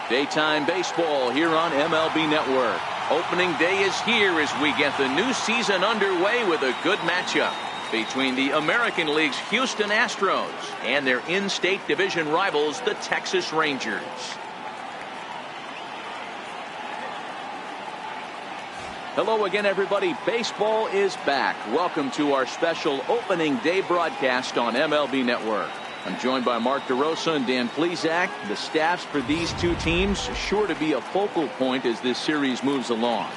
Daytime baseball here on MLB Network. Opening day is here as we get the new season underway with a good matchup between the American League's Houston Astros and their in-state division rivals, the Texas Rangers. Hello again, everybody. Baseball is back. Welcome to our special opening day broadcast on MLB Network. I'm joined by Mark DeRosa and Dan Plesac. The staffs for these two teams sure to be a focal point as this series moves along.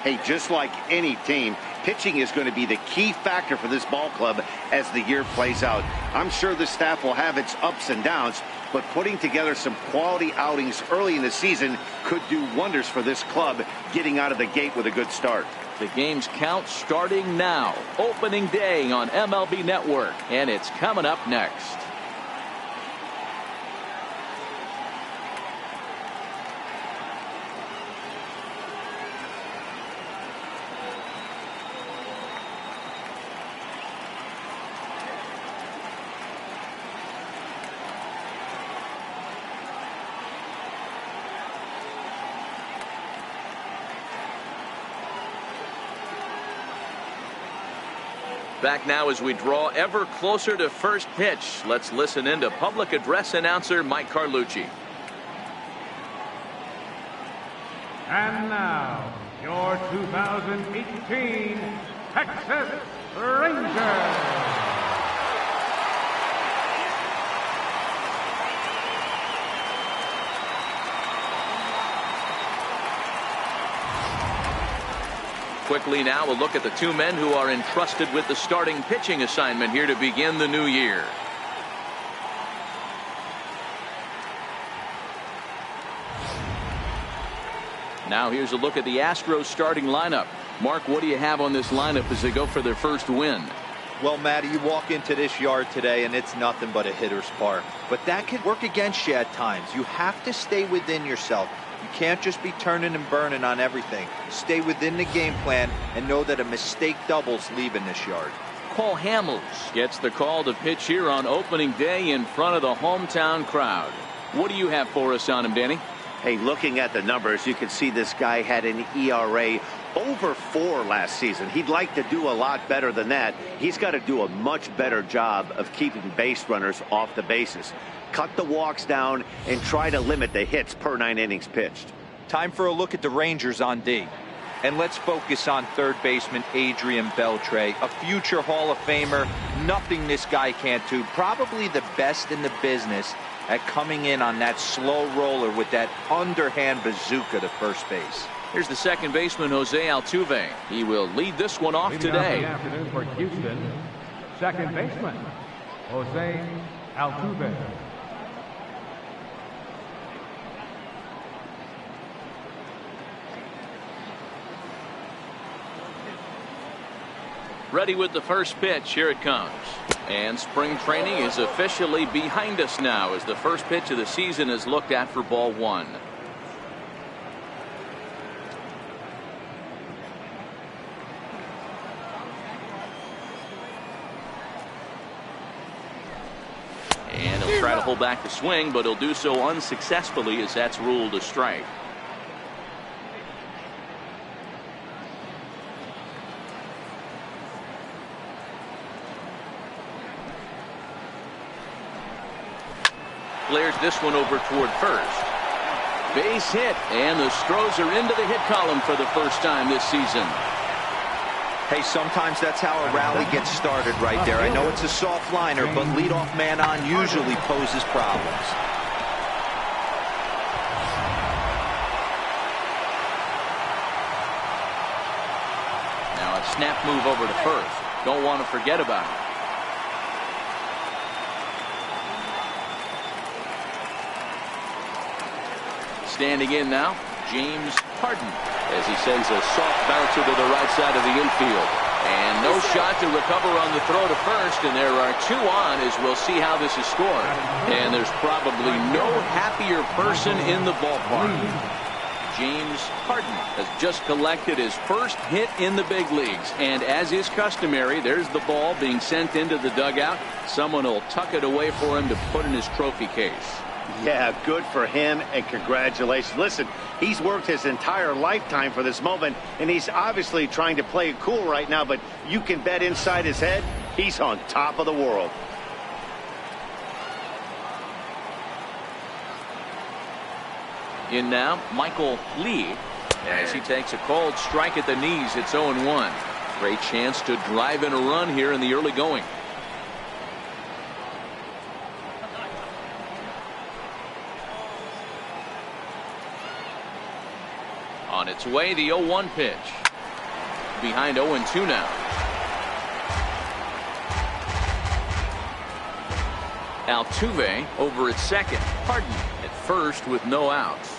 Hey, just like any team, pitching is going to be the key factor for this ball club as the year plays out. I'm sure the staff will have its ups and downs, but putting together some quality outings early in the season could do wonders for this club getting out of the gate with a good start. The game's count starting now. Opening day on MLB Network, and it's coming up next. Back now as we draw ever closer to first pitch. Let's listen in to public address announcer Mike Carlucci. And now, your 2018 Texas Rangers. Quickly now, a look at the two men who are entrusted with the starting pitching assignment here to begin the new year. Now here's a look at the Astros starting lineup. Mark, what do you have on this lineup as they go for their first win? Well, Matty, you walk into this yard today and it's nothing but a hitter's park. But that can work against you at times. You have to stay within yourself. You can't just be turning and burning on everything. Stay within the game plan and know that a mistake doubles leaving this yard. Cole Hamels gets the call to pitch here on opening day in front of the hometown crowd. What do you have for us on him, Danny? Hey, looking at the numbers, you can see this guy had an ERA over 4 last season. He'd like to do a lot better than that. He's got to do a much better job of keeping base runners off the bases. Cut the walks down and try to limit the hits per 9 innings pitched. Time for a look at the Rangers on D. And let's focus on third baseman Adrian Beltre, a future Hall of Famer. Nothing this guy can't do. Probably the best in the business at coming in on that slow roller with that underhand bazooka to first base. Here's the second baseman, Jose Altuve. He will lead this one off today. Leading off the afternoon for Houston, second baseman, Jose Altuve. Ready with the first pitch. Here it comes. And spring training is officially behind us now as the first pitch of the season is looked at for ball one. And he'll try to hold back the swing, but he'll do so unsuccessfully as that's ruled a strike. Flares this one over toward first. Base hit, and the Astros are into the hit column for the first time this season. Hey, sometimes that's how a rally gets started right there. I know it's a soft liner, but leadoff man on usually poses problems. Now a snap move over to first. Don't want to forget about it. Standing in now, James Harden, as he sends a soft bouncer to the right side of the infield. And no shot to recover on the throw to first, and there are 2 on as we'll see how this is scored. And there's probably no happier person in the ballpark. James Harden has just collected his first hit in the big leagues, and as is customary, there's the ball being sent into the dugout. Someone will tuck it away for him to put in his trophy case. Yeah, good for him, and congratulations. Listen, he's worked his entire lifetime for this moment, and he's obviously trying to play it cool right now, but you can bet inside his head, he's on top of the world. In now, Michael Lee, as he takes a cold strike at the knees. It's 0-1. Great chance to drive in a run here in the early going. On its way, the 0-1 pitch. Behind 0-2 now. Altuve over at second. Harden at first with no outs.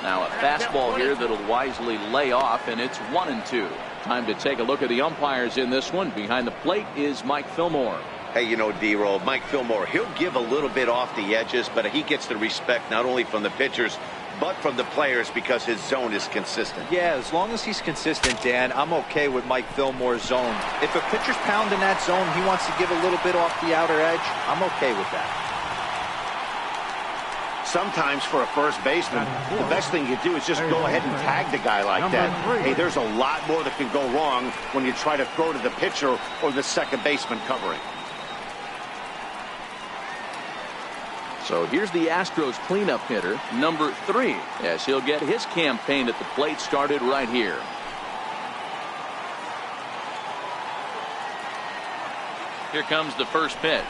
Now a fastball here that'll wisely lay off, and it's 1-2. Time to take a look at the umpires in this one. Behind the plate is Mike Fillmore. Hey, you know, D-Roll, Mike Fillmore, he'll give a little bit off the edges, but he gets the respect not only from the pitchers, but from the players because his zone is consistent. Yeah, as long as he's consistent, Dan, I'm okay with Mike Fillmore's zone. If a pitcher's pounding that zone, he wants to give a little bit off the outer edge, I'm okay with that. Sometimes for a first baseman, the best thing you do is just go ahead and tag the guy like that. Hey, there's a lot more that can go wrong when you try to throw to the pitcher or the second baseman covering. So here's the Astros cleanup hitter, number 3, as he'll get his campaign at the plate started right here. Here comes the first pitch.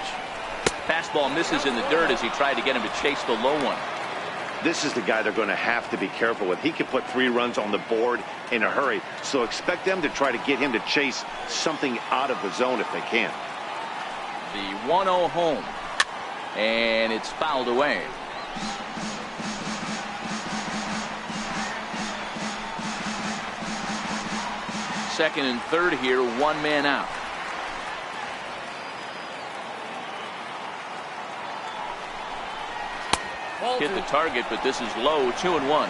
Fastball misses in the dirt as he tried to get him to chase the low one. This is the guy they're going to have to be careful with. He can put 3 runs on the board in a hurry, so expect them to try to get him to chase something out of the zone if they can. The 1-0 home. And it's fouled away. Second and third here, 1 man out. Hit the target, but this is low. 2-1.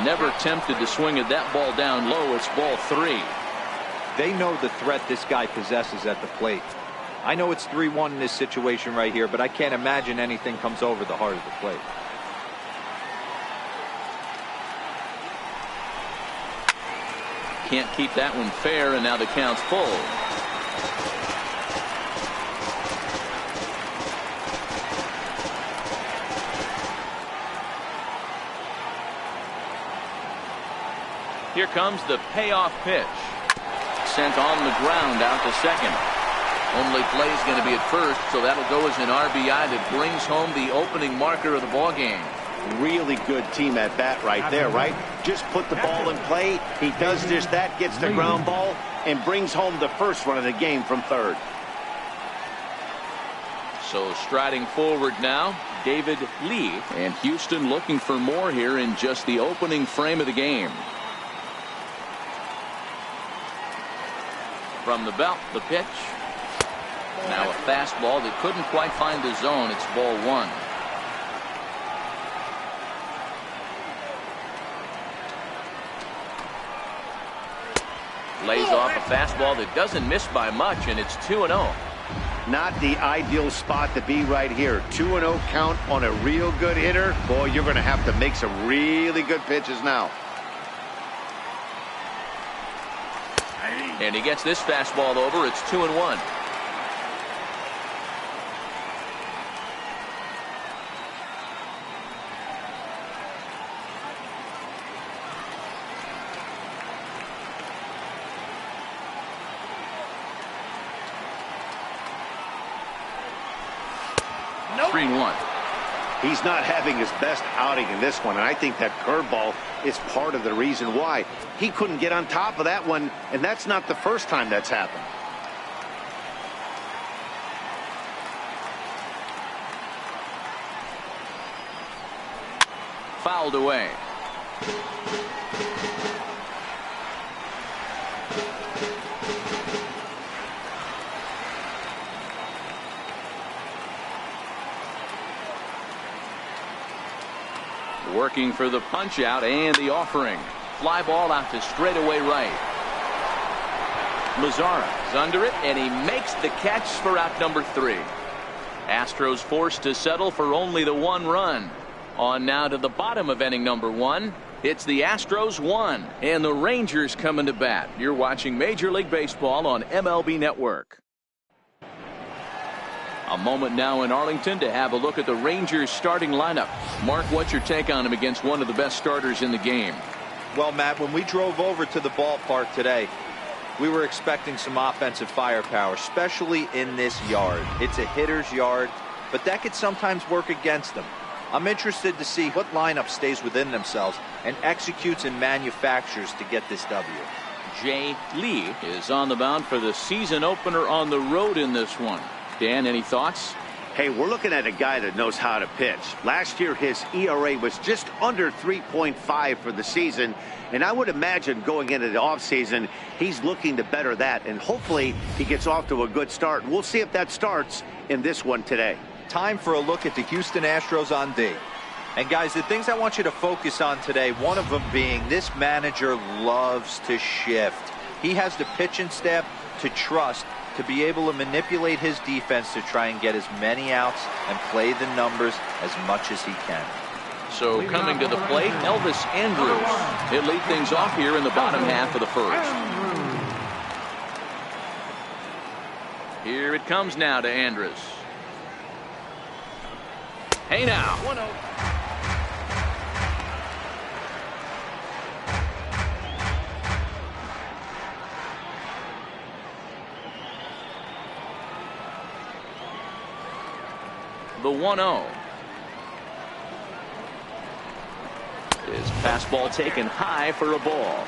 Never tempted to swing at that ball down low. It's ball 3. They know the threat this guy possesses at the plate. I know it's 3-1 in this situation right here, but I can't imagine anything comes over the heart of the plate. Can't keep that one fair, and now the count's full. Here comes the payoff pitch. Sent on the ground out to second. Only play is going to be at first, so that'll go as an RBI that brings home the opening marker of the ball game. Really good team at bat right there, right? Just put the ball in play. He does just that, gets the ground ball, and brings home the first run of the game from third. So striding forward now, David Lee. And Houston looking for more here in just the opening frame of the game. From the belt, the pitch. Now a fastball that couldn't quite find the zone. It's ball 1. Lays off a fastball that doesn't miss by much, and it's 2-0. Not the ideal spot to be right here. 2-0 count on a real good hitter. Boy, you're going to have to make some really good pitches now. And he gets this fastball over. It's 2-1. Nope. 3-1. He's not having his best outing in this one, and I think that curveball is part of the reason why. He couldn't get on top of that one, and that's not the first time that's happened. Fouled away. Working for the punch out and the offering. Fly ball out to straightaway right. Mazara is under it, and he makes the catch for out number 3. Astros forced to settle for only the 1 run. On now to the bottom of inning number 1. It's the Astros 1 and the Rangers coming to bat. You're watching Major League Baseball on MLB Network. A moment now in Arlington to have a look at the Rangers starting lineup. Mark, what's your take on him against one of the best starters in the game? Well, Matt, when we drove over to the ballpark today, we were expecting some offensive firepower, especially in this yard. It's a hitter's yard, but that could sometimes work against them. I'm interested to see what lineup stays within themselves and executes and manufactures to get this W. Jay Lee is on the mound for the season opener on the road in this one. Dan, any thoughts? Hey, we're looking at a guy that knows how to pitch. Last year, his ERA was just under 3.5 for the season. And I would imagine going into the offseason, he's looking to better that. And hopefully he gets off to a good start. We'll see if that starts in this one today. Time for a look at the Houston Astros on D. And guys, the things I want you to focus on today, one of them being this manager loves to shift. He has the pitching staff to trust to be able to manipulate his defense to try and get as many outs and play the numbers as much as he can. So coming to the plate, Elvis Andrus. He'll lead things off here in the bottom half of the first. Here it comes now to Andrus. Hey now. 1-0. The 1-0. His fastball taken high for a ball.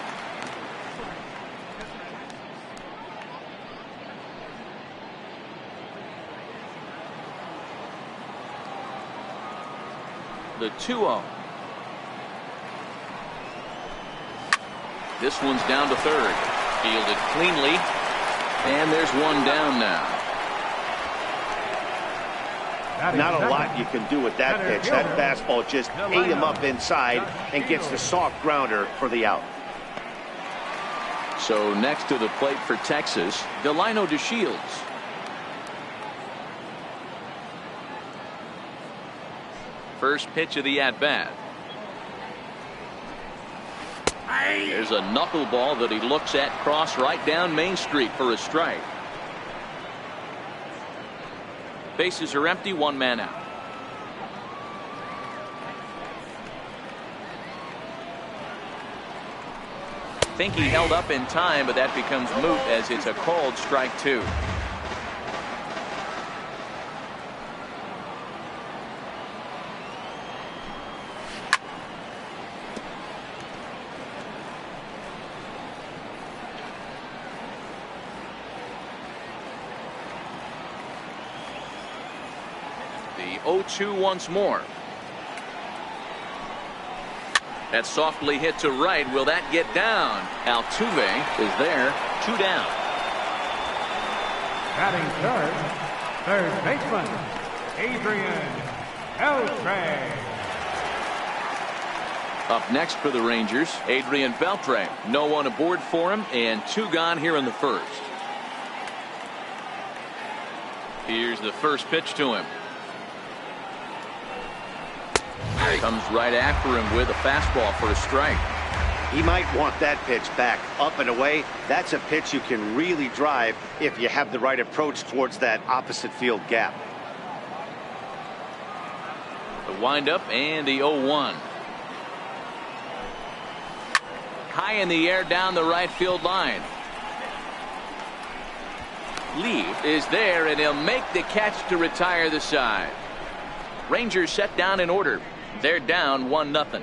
The 2-0. This one's down to third. Fielded cleanly. And there's one down now. Not a lot you can do with that pitch. That fastball just ate him up inside and gets the soft grounder for the out. So next to the plate for Texas, Delino DeShields. First pitch of the at-bat. There's a knuckleball that he looks at cross right down Main Street for a strike. Bases are empty, 1 man out. Think he held up in time, but that becomes moot as it's a called strike 2. The 0-2 once more. That's softly hit to right. Will that get down? Altuve is there. 2 down. Batting third baseman, Adrian Beltre. Up next for the Rangers, Adrian Beltre. No one aboard for him, and 2 gone here in the first. Here's the first pitch to him. Comes right after him with a fastball for a strike. He might want that pitch back up and away. That's a pitch you can really drive if you have the right approach towards that opposite field gap. The windup and the 0-1. High in the air down the right field line. Lee is there, and he'll make the catch to retire the side. Rangers set down in order. They're down 1-0.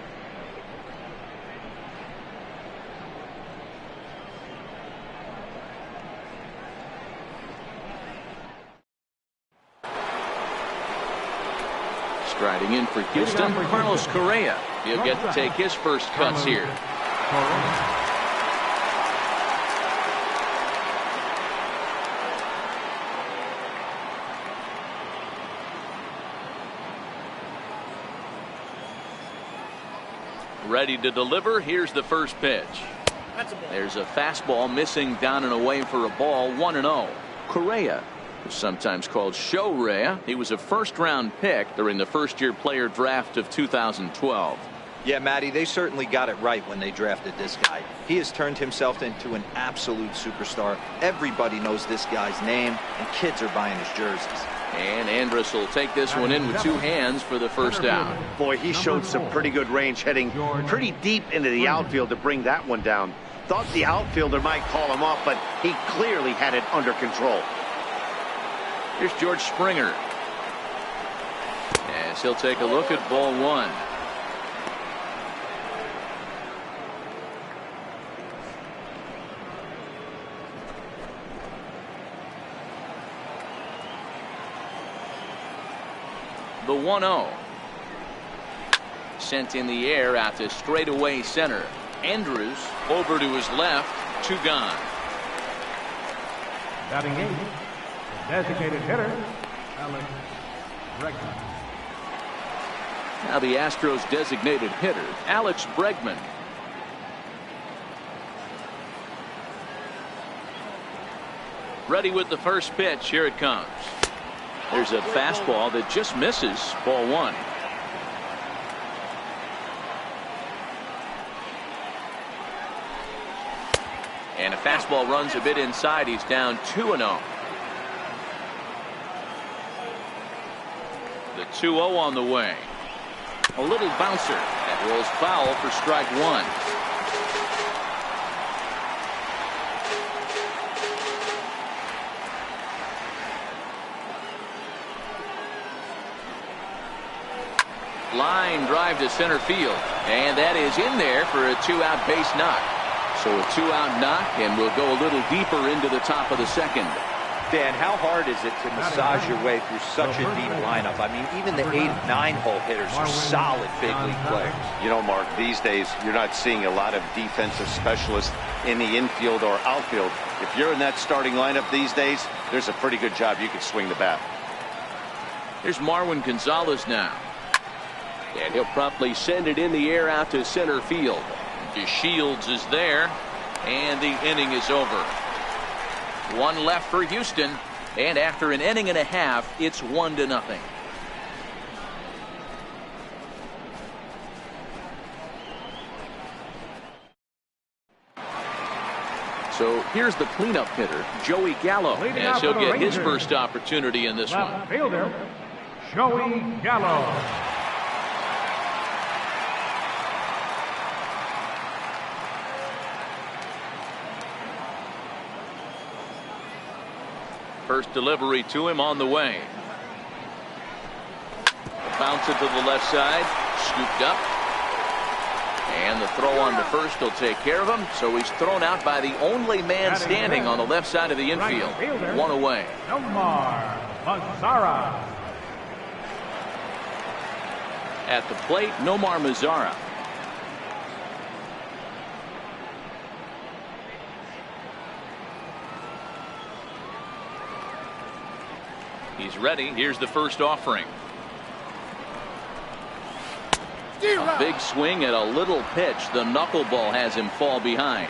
Striding in for Houston, Carlos Correa. He'll get to take his first cuts here. Ready to deliver. Here's the first pitch. There's a fastball missing down and away for a ball. 1-0. Correa, who's sometimes called Show Rea. He was a first-round pick during the first-year player draft of 2012. Yeah, Matty, they certainly got it right when they drafted this guy. He has turned himself into an absolute superstar. Everybody knows this guy's name, and kids are buying his jerseys. And Andrus will take this one in with two hands for the first down. Boy, he showed some pretty good range, heading pretty deep into the outfield to bring that one down. Thought the outfielder might call him off, but he clearly had it under control. Here's George Springer. As he'll take a look at ball one. The 1-0. Sent in the air out to straightaway center. Andrews over to his left. 2 gone. Batting 8, the designated hitter, Alex Bregman. Now the Astros designated hitter, Alex Bregman. Ready with the first pitch. Here it comes. There's a fastball that just misses. Ball 1. And a fastball runs a bit inside. He's down 2-0. The 2-0 on the way. A little bouncer that rolls foul for strike 1. Line drive to center field, and that is in there for a 2-out base knock. So a 2-out knock, and we'll go a little deeper into the top of the second. Dan, how hard is it to massage your way through such a deep lineup? I mean, even the 8 and 9 hole hitters are solid big league players. You know, Mark, these days you're not seeing a lot of defensive specialists in the infield or outfield. If you're in that starting lineup these days, there's a pretty good job you can swing the bat. Here's Marwin Gonzalez now. And he'll promptly send it in the air out to center field. DeShields is there, and the inning is over. 1 left for Houston, and after an inning and a half, it's 1-0. So here's the cleanup hitter, Joey Gallo, as he'll get his first opportunity in this one. Left fielder, Joey Gallo. First delivery to him on the way. Bounce it to the left side. Scooped up. And the throw on to first will take care of him. So he's thrown out by the only man standing on the left side of the infield. 1 away. Nomar Mazara. At the plate, Nomar Mazara. He's ready. Here's the first offering. A big swing at a little pitch. The knuckleball has him fall behind.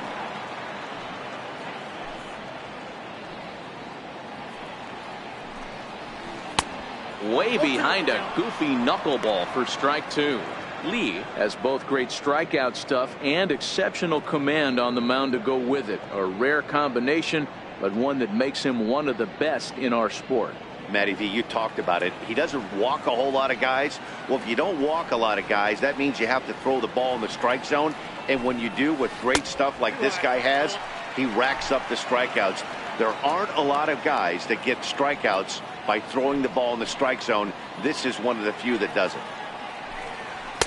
Way behind a goofy knuckleball for strike 2. Lee has both great strikeout stuff and exceptional command on the mound to go with it. A rare combination, but one that makes him one of the best in our sport. Matty V, you talked about it. He doesn't walk a whole lot of guys. Well, if you don't walk a lot of guys, that means you have to throw the ball in the strike zone. And when you do with great stuff like this guy has, he racks up the strikeouts. There aren't a lot of guys that get strikeouts by throwing the ball in the strike zone. This is one of the few that does it.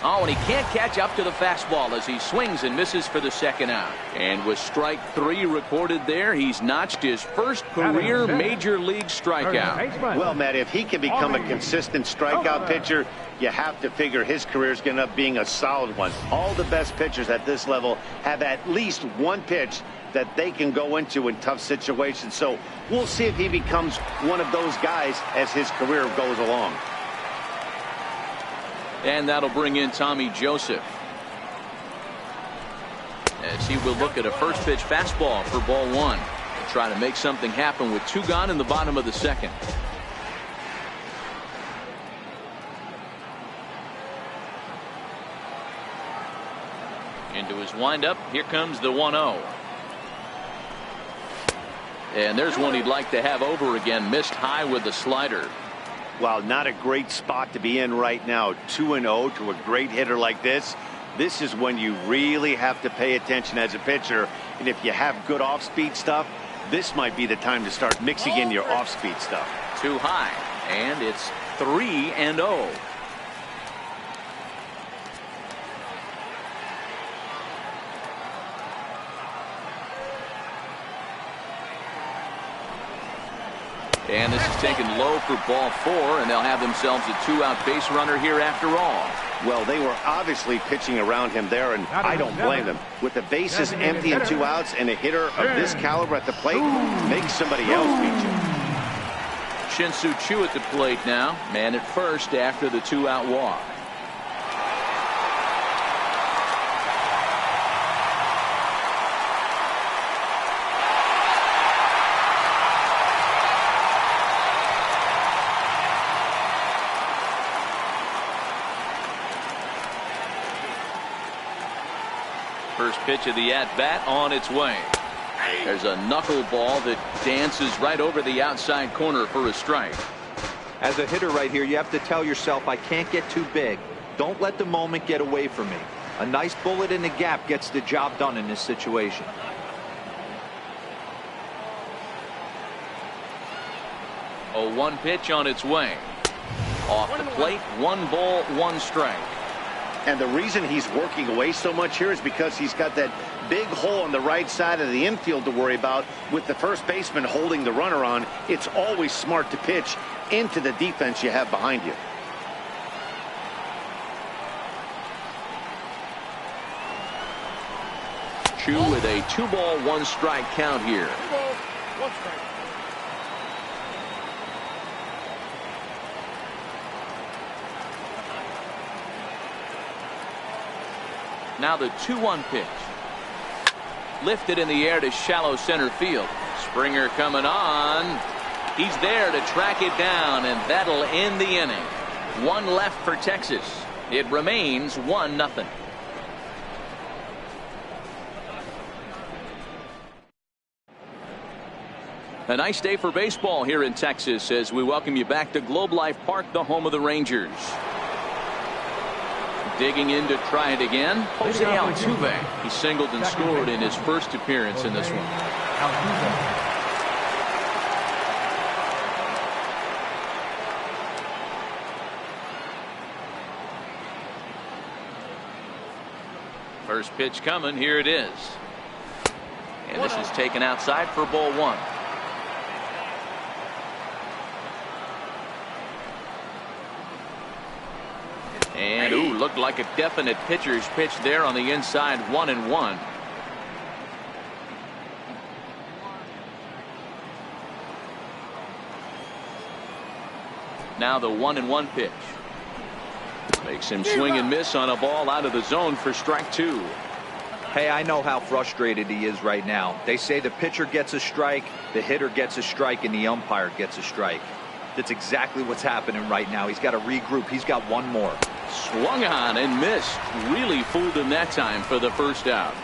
Oh, and he can't catch up to the fastball as he swings and misses for the second out. And with strike 3 recorded there, he's notched his first career major league strikeout. Well, Matt, if he can become a consistent strikeout pitcher, you have to figure his career is going to end up being a solid one. All the best pitchers at this level have at least one pitch that they can go into in tough situations. So we'll see if he becomes one of those guys as his career goes along. And that'll bring in Tommy Joseph. as he will look at a first pitch fastball for ball one. Trying to make something happen with 2 gone in the bottom of the second. Into his windup. Here comes the 1-0. And there's one he'd like to have over again. Missed high with the slider. Well, not a great spot to be in right now. 2-0 to a great hitter like this. This is when you really have to pay attention as a pitcher. And if you have good off-speed stuff, this might be the time to start mixing in your off-speed stuff. Too high. And it's 3-0. And this is taken low for ball 4, and they'll have themselves a 2-out base runner here after all. Well, they were obviously pitching around him there, and I don't blame them. With the bases empty and 2 outs, and a hitter of this caliber at the plate makes somebody else beat you. Shin-Soo Choo at the plate now. Man at first after the 2-out walk. First pitch of the at-bat on its way. There's a knuckleball that dances right over the outside corner for a strike. As a hitter right here, you have to tell yourself, I can't get too big. Don't let the moment get away from me. A nice bullet in the gap gets the job done in this situation. A 1 pitch on its way. Off the plate, 1 ball, 1 strike. And the reason he's working away so much here is because he's got that big hole on the right side of the infield to worry about. With the first baseman holding the runner on, it's always smart to pitch into the defense you have behind you. Choo with a 2-ball, 1 strike count here. 2 balls, 1 strike. Now the 2-1 pitch. Lifted in the air to shallow center field. Springer coming on. He's there to track it down, and that'll end the inning. 1 left for Texas. It remains 1-0. A nice day for baseball here in Texas as we welcome you back to Globe Life Park, the home of the Rangers. Digging in to try it again, Jose Altuve. He singled and scored in his first appearance in this one. First pitch coming. Here it is. And this is taken outside for ball 1. And ooh, looked like a definite pitcher's pitch there on the inside. 1-1. Now the 1-1 pitch makes him swing and miss on a ball out of the zone for strike 2. Hey, I know how frustrated he is right now. They say the pitcher gets a strike, the hitter gets a strike, and the umpire gets a strike. That's exactly what's happening right now. He's got to regroup. He's got 1 more. Swung on and missed. Really fooled him that time for the first out.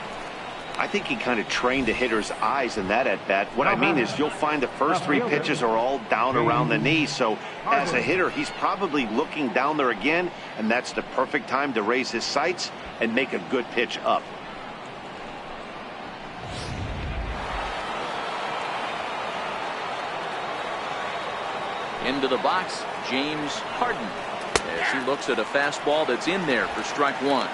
I think he kind of trained the hitter's eyes in that at bat. What I mean is you'll find the first 3 pitches are all down around the knee. So as a hitter, he's probably looking down there again, and that's the perfect time to raise his sights and make a good pitch up. Into the box, James Harden, as he looks at a fastball that's in there for strike 1.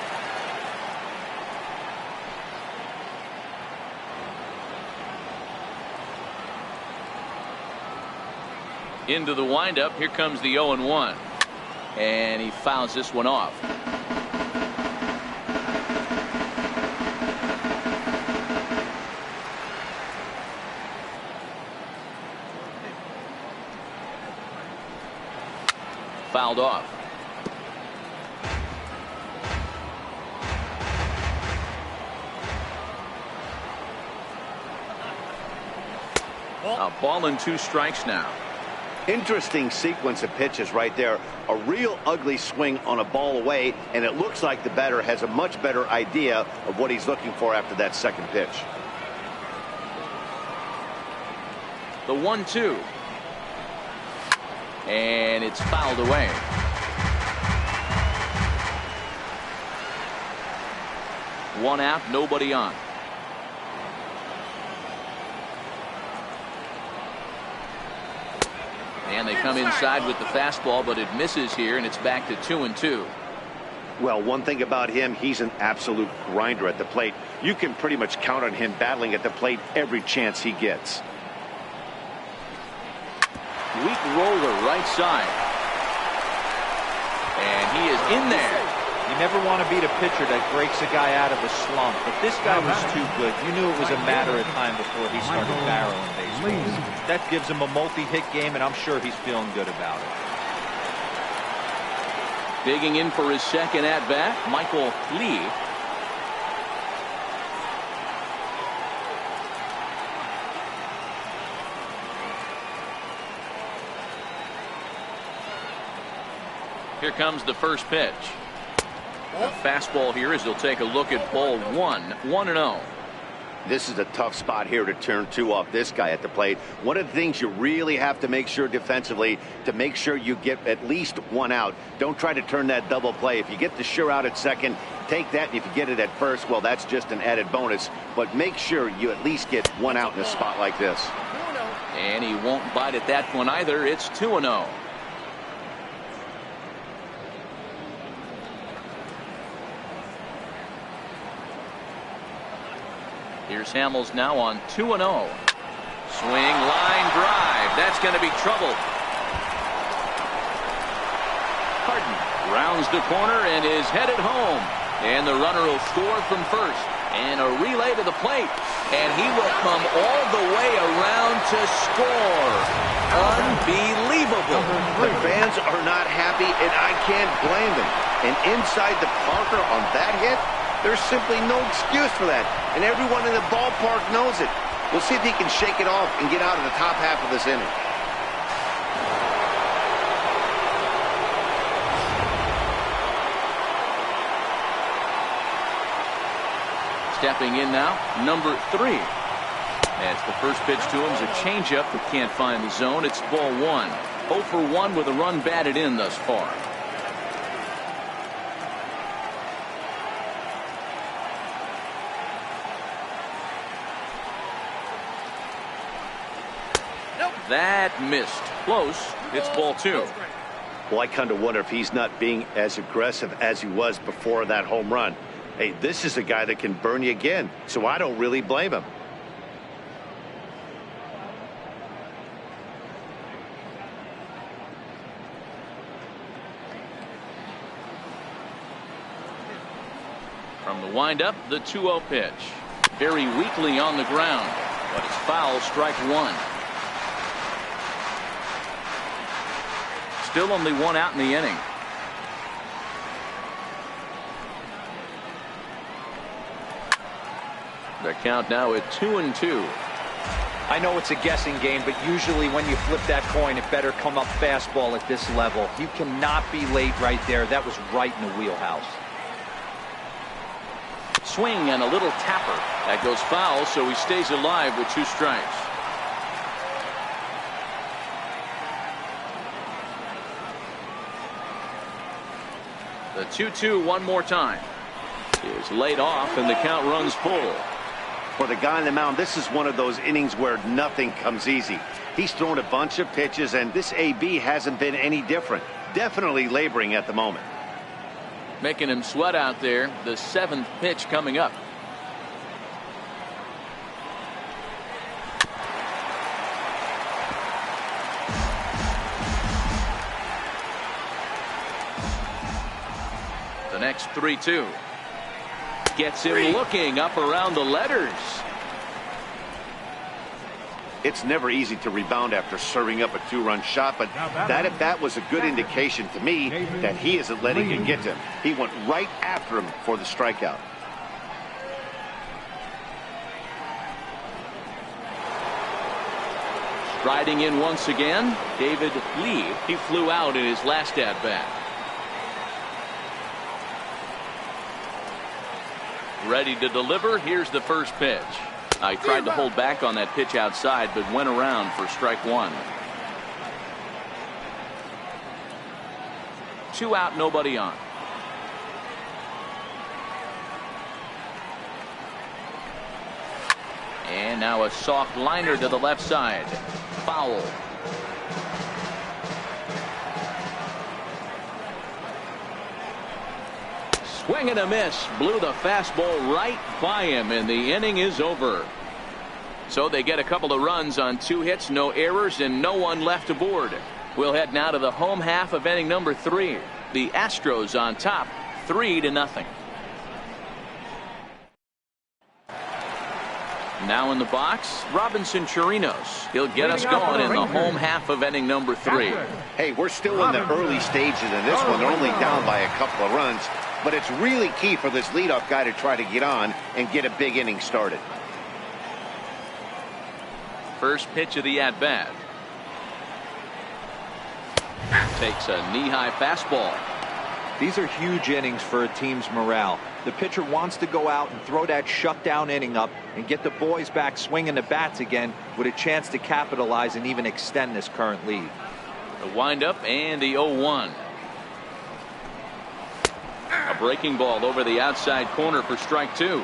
Into the windup. Here comes the 0-1. And he fouls this one off. Fouled off. A ball and 2 strikes now. Interesting sequence of pitches right there. A real ugly swing on a ball away, and it looks like the batter has a much better idea of what he's looking for after that second pitch. The 1-2. And it's fouled away. One out, nobody on. And they come inside with the fastball, but it misses here, and it's back to 2-2. Well, one thing about him, he's an absolute grinder at the plate. You can pretty much count on him battling at the plate every chance he gets. Weak roller right side. And he is in there. You never want to beat a pitcher that breaks a guy out of a slump, but this guy was too good. You knew it was a matter of time before he started barreling baseballs. That gives him a multi-hit game, and I'm sure he's feeling good about it. Digging in for his second at-bat, Michael Lee. Here comes the first pitch. A fastball here as they'll take a look at ball 1, 1-0. This is a tough spot here to turn 2 off this guy at the plate. One of the things you really have to make sure defensively to make sure you get at least 1 out. Don't try to turn that double play. If you get the sure out at second, take that. And if you get it at first, well, that's just an added bonus. But make sure you at least get 1 out in a spot like this. And he won't bite at that one either. It's 2-0. Here's Hamels now on 2-0. Swing, line drive. That's going to be trouble. Harden rounds the corner and is headed home. And the runner will score from first. And a relay to the plate. And he will come all the way around to score. Unbelievable. The fans are not happy, and I can't blame them. And inside the Parker on that hit, there's simply no excuse for that. And everyone in the ballpark knows it. We'll see if he can shake it off and get out of the top half of this inning. Stepping in now, number 3. As the first pitch to him is a changeup that can't find the zone. It's ball 1. 0 for 1 with a run batted in thus far. That missed. Close. It's ball 2. Well, I kind of wonder if he's not being as aggressive as he was before that home run. Hey, this is a guy that can burn you again, so I don't really blame him. From the windup, the 2-0 pitch. Very weakly on the ground, but it's foul, strike 1. Still only 1 out in the inning. The count now at 2-2. I know it's a guessing game, but usually when you flip that coin, it better come up fastball at this level. You cannot be late right there. That was right in the wheelhouse. Swing and a little tapper. That goes foul, so he stays alive with 2 strikes. The 2-2 one more time. Is laid off, and the count runs full. For the guy on the mound, this is one of those innings where nothing comes easy. He's thrown a bunch of pitches, and this AB hasn't been any different. Definitely laboring at the moment. Making him sweat out there. The 7th pitch coming up. The next 3-2. Gets him looking up around the letters. It's never easy to rebound after serving up a 2-run shot, but that at bat was a good indication to me that he isn't letting it get to him. He went right after him for the strikeout. Riding in once again, David Lee. He flew out in his last at-bat. Ready to deliver. Here's the first pitch. I tried to hold back on that pitch outside, but went around for strike one. 2 out, nobody on. And now a soft liner to the left side. Foul. Swing and a miss. Blew the fastball right by him, and the inning is over. So they get a couple of runs on 2 hits, no errors, and no one left aboard. We'll head now to the home half of inning number 3. The Astros on top, 3-0. Now in the box, Robinson Chirinos. He'll get us going in the home half of inning number 3. Hey, we're still in the early stages of this one. They're only down by a couple of runs, but it's really key for this leadoff guy to try to get on and get a big inning started. First pitch of the at-bat. Takes a knee-high fastball. These are huge innings for a team's morale. The pitcher wants to go out and throw that shutdown inning up and get the boys back swinging the bats again with a chance to capitalize and even extend this current lead. The windup and the 0-1. A breaking ball over the outside corner for strike 2.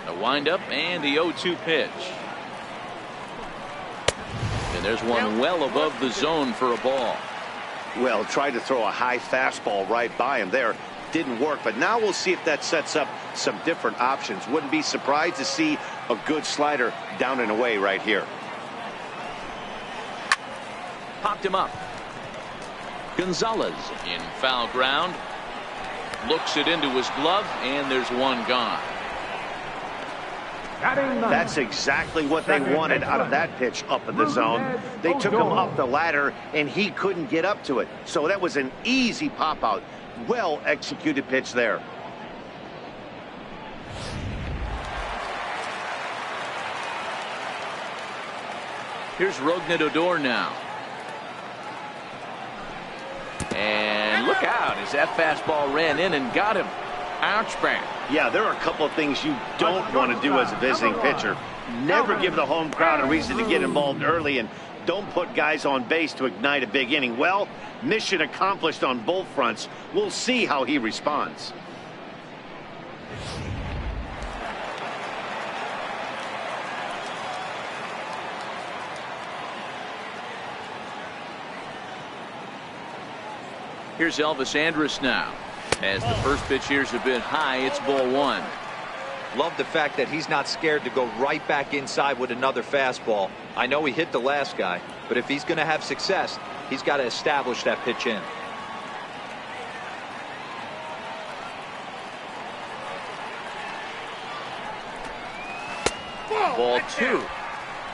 The windup and the 0-2 pitch. And there's one well above the zone for a ball. Well, tried to throw a high fastball right by him there. Didn't work, but now we'll see if that sets up some different options. Wouldn't be surprised to see a good slider down and away right here. Popped him up. Gonzalez in foul ground. Looks it into his glove, and there's one gone. That's exactly what they wanted out of that pitch up in the zone. They took him up the ladder, and he couldn't get up to it. So that was an easy pop-out. Well executed pitch there. Here's Rougned Odor now. And look out as that fastball ran in and got him. Ouch, bang. Yeah, there are a couple of things you don't want to do as a visiting pitcher. Never give the home crowd a reason to get involved early, and don't put guys on base to ignite a big inning. Well, mission accomplished on both fronts. We'll see how he responds. Here's Elvis Andrus now. As the first pitch here's a bit high, it's ball 1. Love the fact that he's not scared to go right back inside with another fastball. I know he hit the last guy, but if he's going to have success, he's got to establish that pitch in. Ball 2.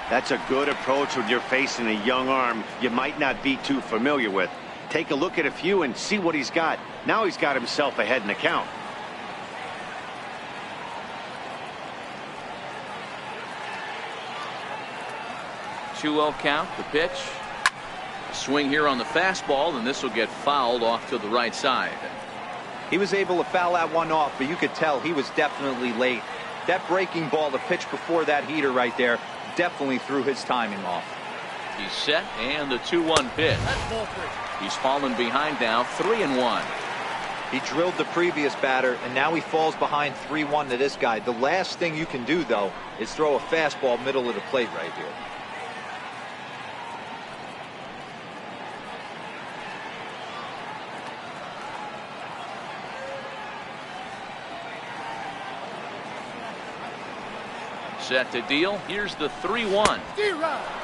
That's a good approach when you're facing a young arm you might not be too familiar with. Take a look at a few and see what he's got. Now he's got himself ahead in the count. Two-0 count, the pitch. Swing here on the fastball, and this will get fouled off to the right side. He was able to foul that one off, but you could tell he was definitely late. That breaking ball, the pitch before that heater right there, definitely threw his timing off. He's set, and the 2-1 pitch. He's fallen behind now, 3-1. He drilled the previous batter, and now he falls behind 3-1 to this guy. The last thing you can do, though, is throw a fastball middle of the plate right here. Set to deal. Here's the 3-1.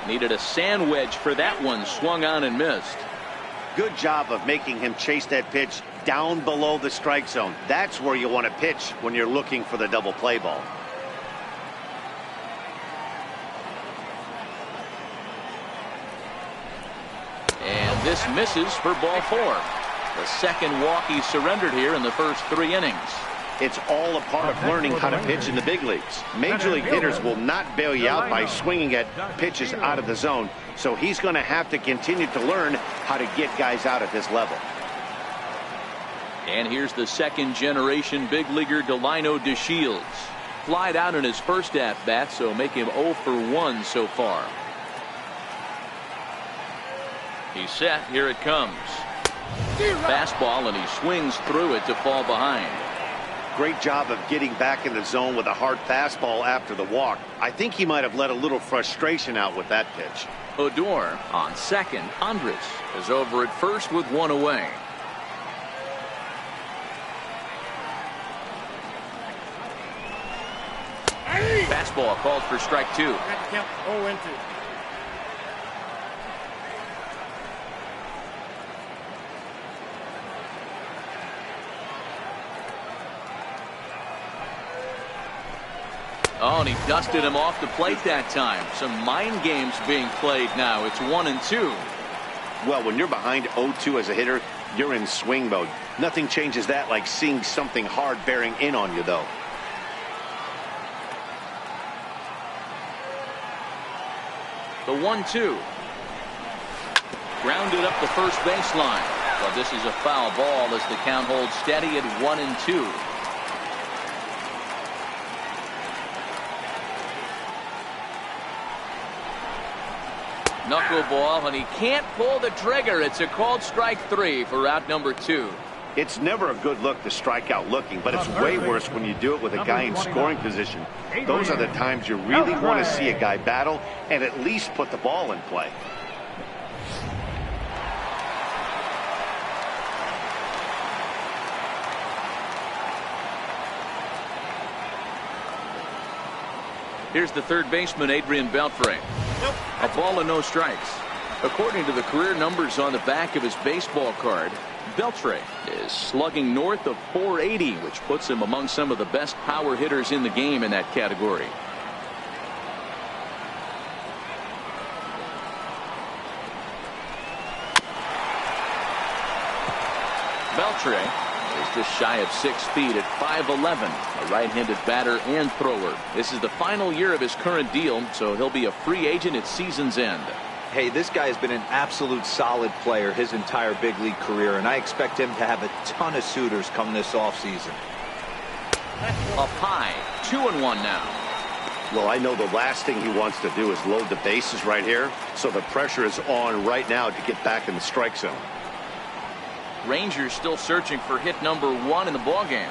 Needed a sand wedge for that one. Swung on and missed. Good job of making him chase that pitch down below the strike zone. That's where you want to pitch when you're looking for the double play ball. And this misses for ball 4. The second walk he surrendered here in the first 3 innings. It's all a part of learning how to pitch in the big leagues. Major league hitters will not bail you out by swinging at pitches out of the zone, so he's going to have to continue to learn how to get guys out at this level. And here's the second generation big leaguer Delino DeShields. Flied out in his first at bat, so make him 0 for 1 so far. He's set. Here it comes. Fastball, and he swings through it to fall behind. Great job of getting back in the zone with a hard fastball after the walk. I think he might have let a little frustration out with that pitch. Odor on second. Andres is over at first with 1 away. Fastball called for strike 2. Count 0-2. Oh, and he dusted him off the plate that time. Some mind games being played now. It's 1-2. Well, when you're behind 0-2 as a hitter, you're in swing mode. Nothing changes that like seeing something hard bearing in on you, though. The 1-2. Grounded up the first baseline. Well, this is a foul ball as the count holds steady at 1-2. Knuckleball, and he can't pull the trigger. It's a called strike 3 for out number 2. It's never a good look to strike out looking, but it's way worse when you do it with a guy in scoring position. Those are the times you really want to see a guy battle and at least put the ball in play. Here's the third baseman, Adrian Beltre. A ball and no strikes. According to the career numbers on the back of his baseball card, Beltre is slugging north of 480, which puts him among some of the best power hitters in the game in that category. Beltre is just shy of 6 feet at 5'11", a right-handed batter and thrower. This is the final year of his current deal, so he'll be a free agent at season's end. Hey, this guy has been an absolute solid player his entire big league career, and I expect him to have a ton of suitors come this offseason. Up high, 2-1 now. Well, I know the last thing he wants to do is load the bases right here, so the pressure is on right now to get back in the strike zone. Rangers still searching for hit number 1 in the ballgame.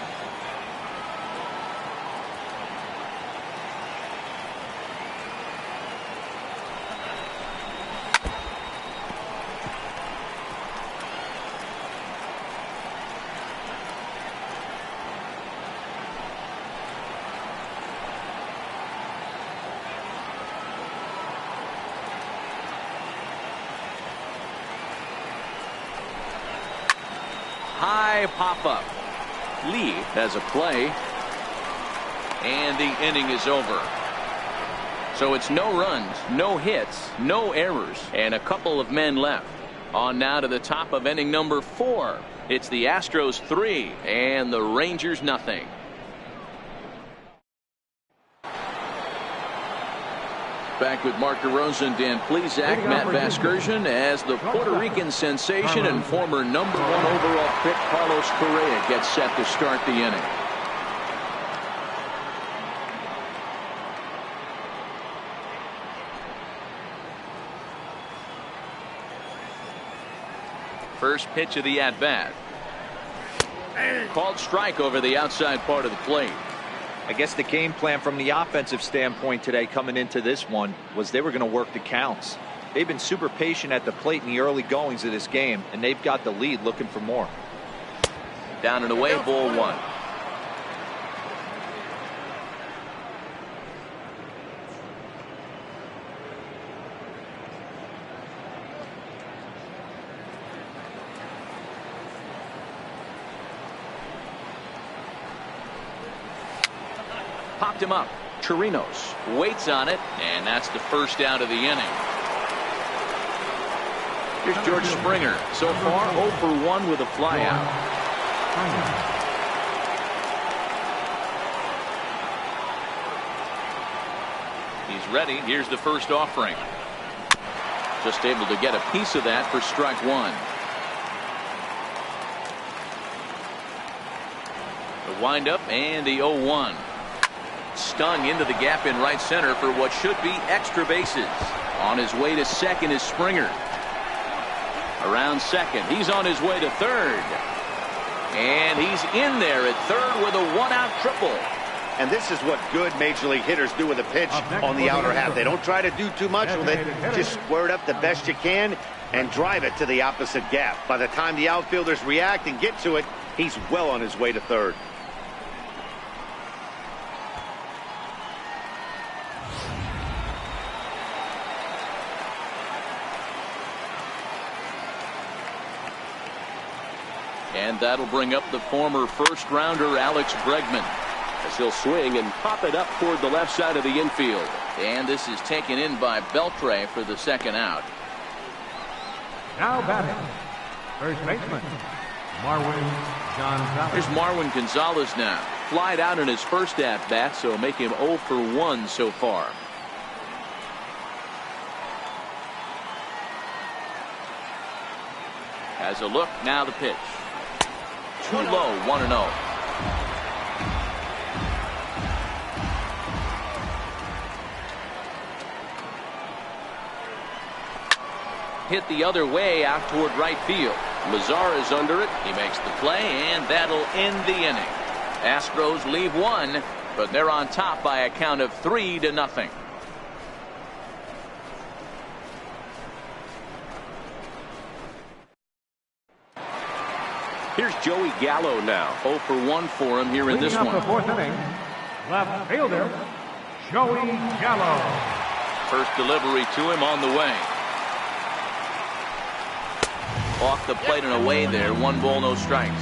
High pop-up. Lee has a play. And the inning is over. So it's no runs, no hits, no errors, and a couple of men left. On now to the top of inning number 4. It's the Astros 3 and the Rangers nothing. Back with Mark DeRosa, Dan Plesac, Matt Vasgersian, as the Puerto Rican sensation and former number 1 overall pick Carlos Correa gets set to start the inning. First pitch of the at-bat. Called strike over the outside part of the plate. I guess the game plan from the offensive standpoint today coming into this one was they were going to work the counts. They've been super patient at the plate in the early goings of this game, and they've got the lead looking for more. Down and away, ball 1. Popped him up. Chirinos waits on it, and that's the first out of the inning. Here's George Springer. So far 0 for 1 with a flyout. He's ready. Here's the first offering. Just able to get a piece of that for strike one. The windup and the 0-1. Stung into the gap in right center for what should be extra bases. On his way to second is Springer. Around second. He's on his way to third. And he's in there at third with a one-out triple. And this is what good major league hitters do with a pitch on the outer half. They don't try to do too much with it. Just square it up the best you can and drive it to the opposite gap. By the time the outfielders react and get to it, he's well on his way to third. And that'll bring up the former first rounder Alex Bregman, as he'll swing and pop it up toward the left side of the infield. And this is taken in by Beltre for the second out. Now batting, first baseman, Marwin Gonzalez. Here's Marwin Gonzalez now. Flied out in his first at-bat, so make him 0 for 1 so far. Has a look, now the pitch. Too low, 1-0. Hit the other way out toward right field. Mazara is under it. He makes the play, and that'll end the inning. Astros leave one, but they're on top by a count of 3-0. Here's Joey Gallo now. 0 for 1 for him here in this one. The fourth inning, left fielder, Joey Gallo. First delivery to him on the way. Off the plate and away there. 1 ball, no strikes.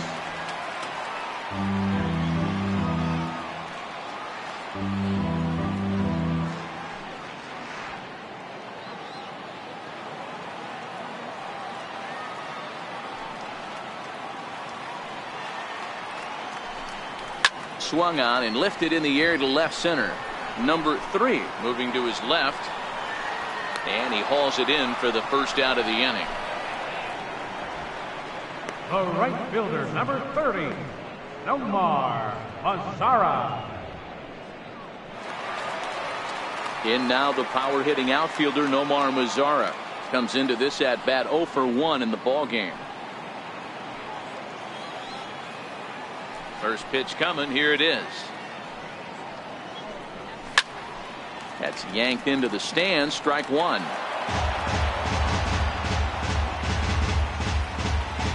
Swung on and lifted in the air to left center. Number 3 moving to his left. And he hauls it in for the first out of the inning. The right fielder, number 30, Nomar Mazara. In now the power hitting outfielder Nomar Mazara comes into this at bat 0 for 1 in the ball game. First pitch coming, here it is. That's yanked into the stands, strike one.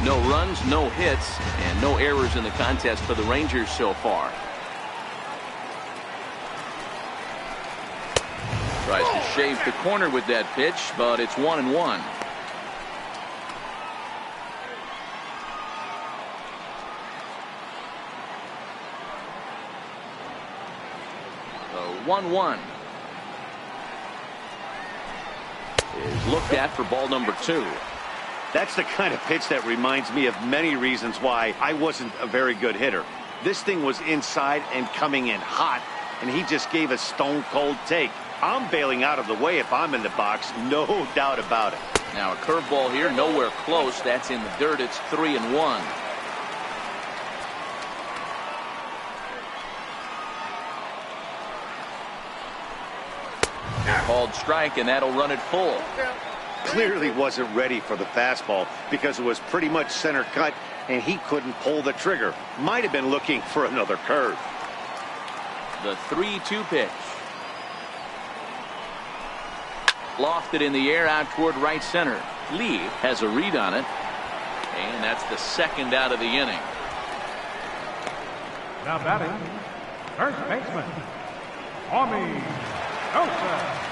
No runs, no hits, and no errors in the contest for the Rangers so far. Tries to shave the corner with that pitch, but it's 1-1. So 1-1 is looked at for ball number 2. That's the kind of pitch that reminds me of many reasons why I wasn't a very good hitter. This thing was inside and coming in hot, and he just gave a stone-cold take. I'm bailing out of the way if I'm in the box, no doubt about it. Now a curveball here, nowhere close. That's in the dirt. It's 3-1. Called strike, and that'll run it full. Clearly wasn't ready for the fastball because it was pretty much center cut and he couldn't pull the trigger. Might have been looking for another curve. The 3-2 pitch. Lofted in the air out toward right center. Lee has a read on it, and that's the second out of the inning. Now batting, first baseman, Tommy Joseph.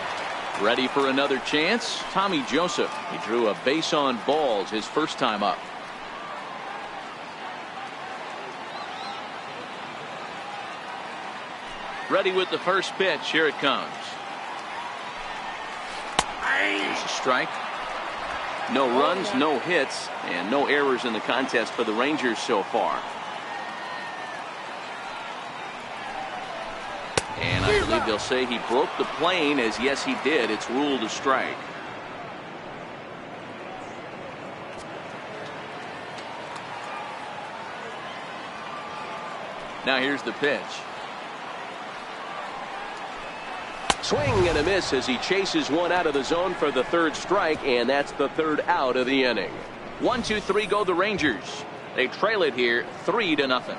Ready for another chance? Tommy Joseph. He drew a base on balls his first time up. Ready with the first pitch. Here it comes. Here's a strike. No runs, no hits, and no errors in the contest for the Rangers so far. And I believe they'll say he broke the plane, as yes he did. It's ruled a strike. Now here's the pitch. Swing and a miss as he chases one out of the zone for the third strike, and that's the third out of the inning. 1, 2, 3 go the Rangers. They trail it here 3-0.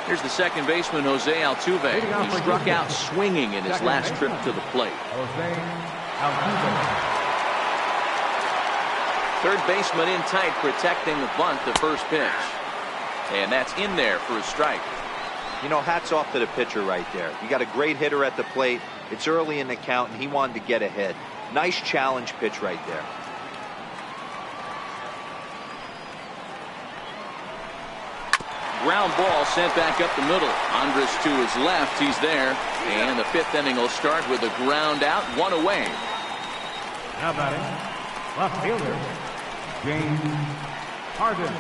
Here's the second baseman, Jose Altuve. He struck out swinging in his last trip to the plate. Jose Altuve. Third baseman in tight, protecting the bunt, the first pitch. And that's in there for a strike. You know, hats off to the pitcher right there. You got a great hitter at the plate. It's early in the count, and he wanted to get ahead. Nice challenge pitch right there. Ground ball sent back up the middle. Andres to his left. He's there. And the fifth inning will start with a ground out, one away. Now batting, left fielder, James Harden.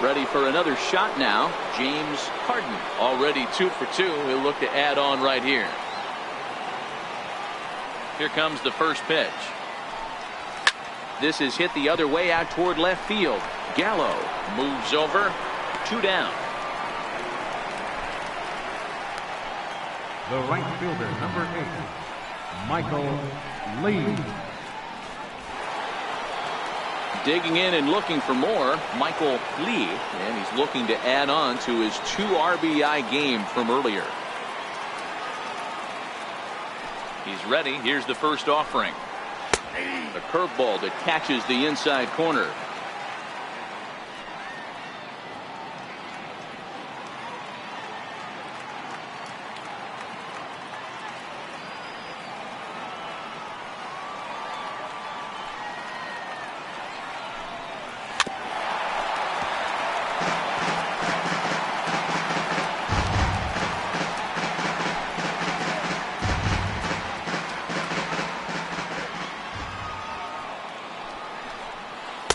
Ready for another shot now. James Harden already 2 for 2. He'll look to add on right here. Here comes the first pitch. This is hit the other way out toward left field. Gallo moves over. 2 down. The right fielder, number 8, Michael Lee. Digging in and looking for more, Michael Lee, and he's looking to add on to his 2 RBI game from earlier. He's ready. Here's the first offering. A curveball that catches the inside corner.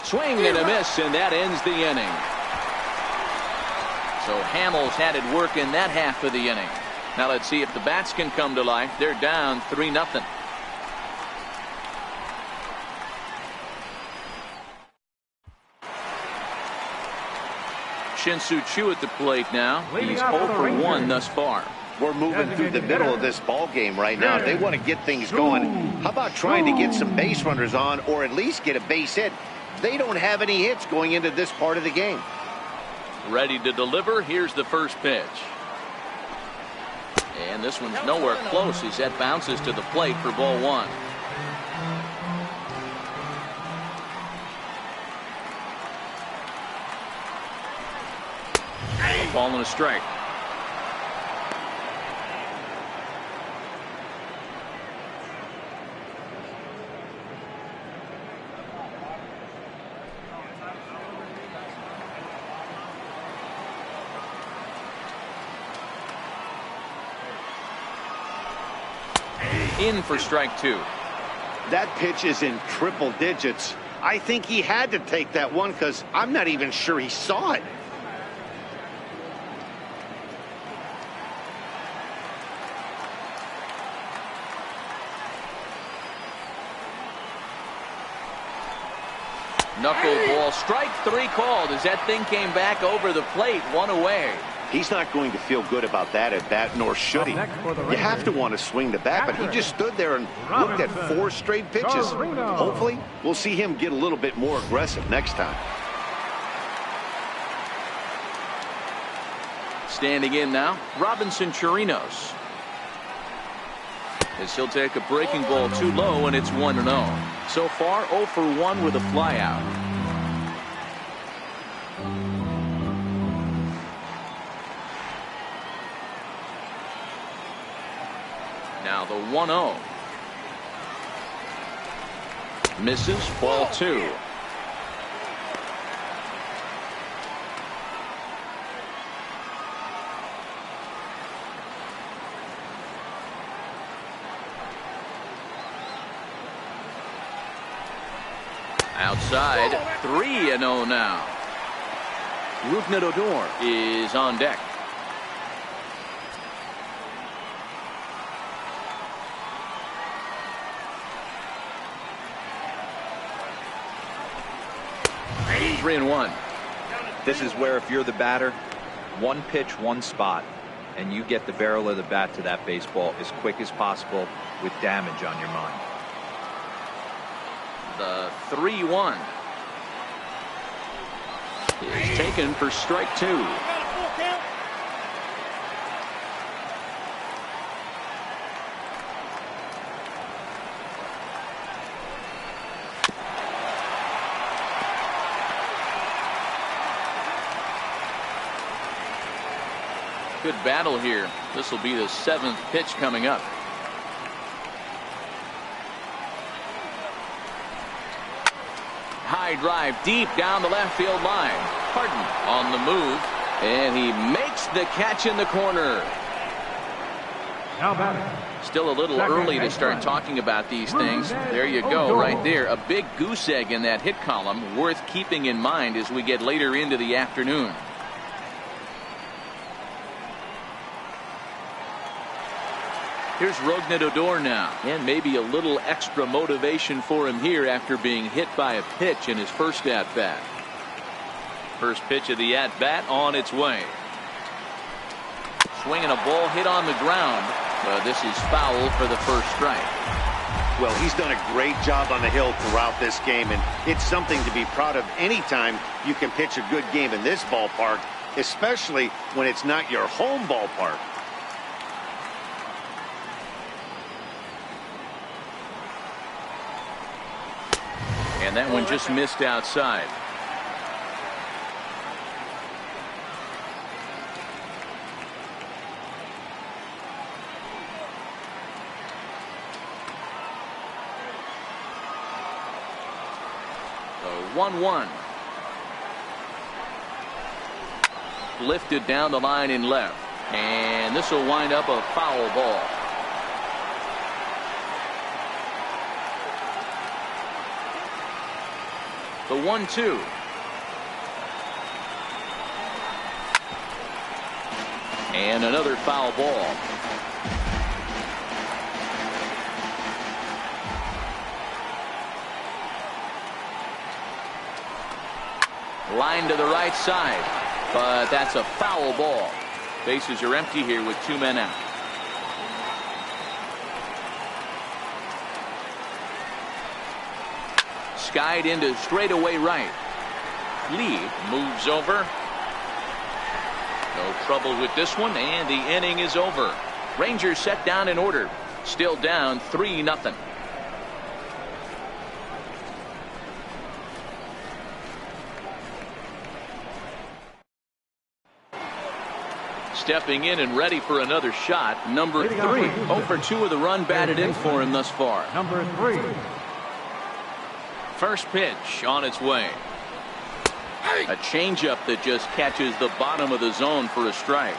Swing and a miss, and that ends the inning. So Hamels had it work in that half of the inning. Now let's see if the bats can come to life. They're down 3-0. Shin-Soo Choo at the plate now. He's 0 for 1 thus far. We're moving through the middle of this ball game right now. They want to get things going. How about trying to get some base runners on, or at least get a base hit? They don't have any hits going into this part of the game. Ready to deliver. Here's the first pitch. And this one's nowhere close as that bounces to the plate for ball 1. A ball and a strike. In for strike 2. That pitch is in triple digits. I think he had to take that one because I'm not even sure he saw it. Knuckleball, strike 3 called as that thing came back over the plate, 1 away. He's not going to feel good about that at bat, nor should he. You have to want to swing the bat, but he just stood there and looked at 4 straight pitches. Hopefully, we'll see him get a little bit more aggressive next time. Standing in now, Robinson Chirinos. As he'll take a breaking ball too low, and it's 1-0. So far, 0 for 1 with a flyout. Now the 1-0. Misses, ball 2. Outside, 3-0 now. Odor is on deck. Three and one. This is where if you're the batter, one pitch, one spot, and you get the barrel of the bat to that baseball as quick as possible with damage on your mind. The 3-1 is taken for strike two. Good battle here. This will be the 7th pitch coming up. High drive deep down the left field line. Harden on the move, and he makes the catch in the corner. Now batting. Still a little early to start talking about these things. There you go, right there. A big goose egg in that hit column, worth keeping in mind as we get later into the afternoon. Here's Odor now, and maybe a little extra motivation for him here after being hit by a pitch in his first at-bat. First pitch of the at-bat on its way. Swinging a ball hit on the ground, but this is foul for the first strike. Well, he's done a great job on the hill throughout this game, and it's something to be proud of anytime you can pitch a good game in this ballpark, especially when it's not your home ballpark. And that one just missed outside. The 1-1. Lifted down the line in left. And this will wind up a foul ball. The 1-2. And another foul ball. Line to the right side, but that's a foul ball. Bases are empty here with 2 men out. Skied into straightaway right. Lee moves over. No trouble with this one, and the inning is over. Rangers set down in order. Still down 3-0. Stepping in and ready for another shot, number 3. 0 for 2 of the run batted in for him thus far. Number 3. First pitch on its way. A changeup that just catches the bottom of the zone for a strike.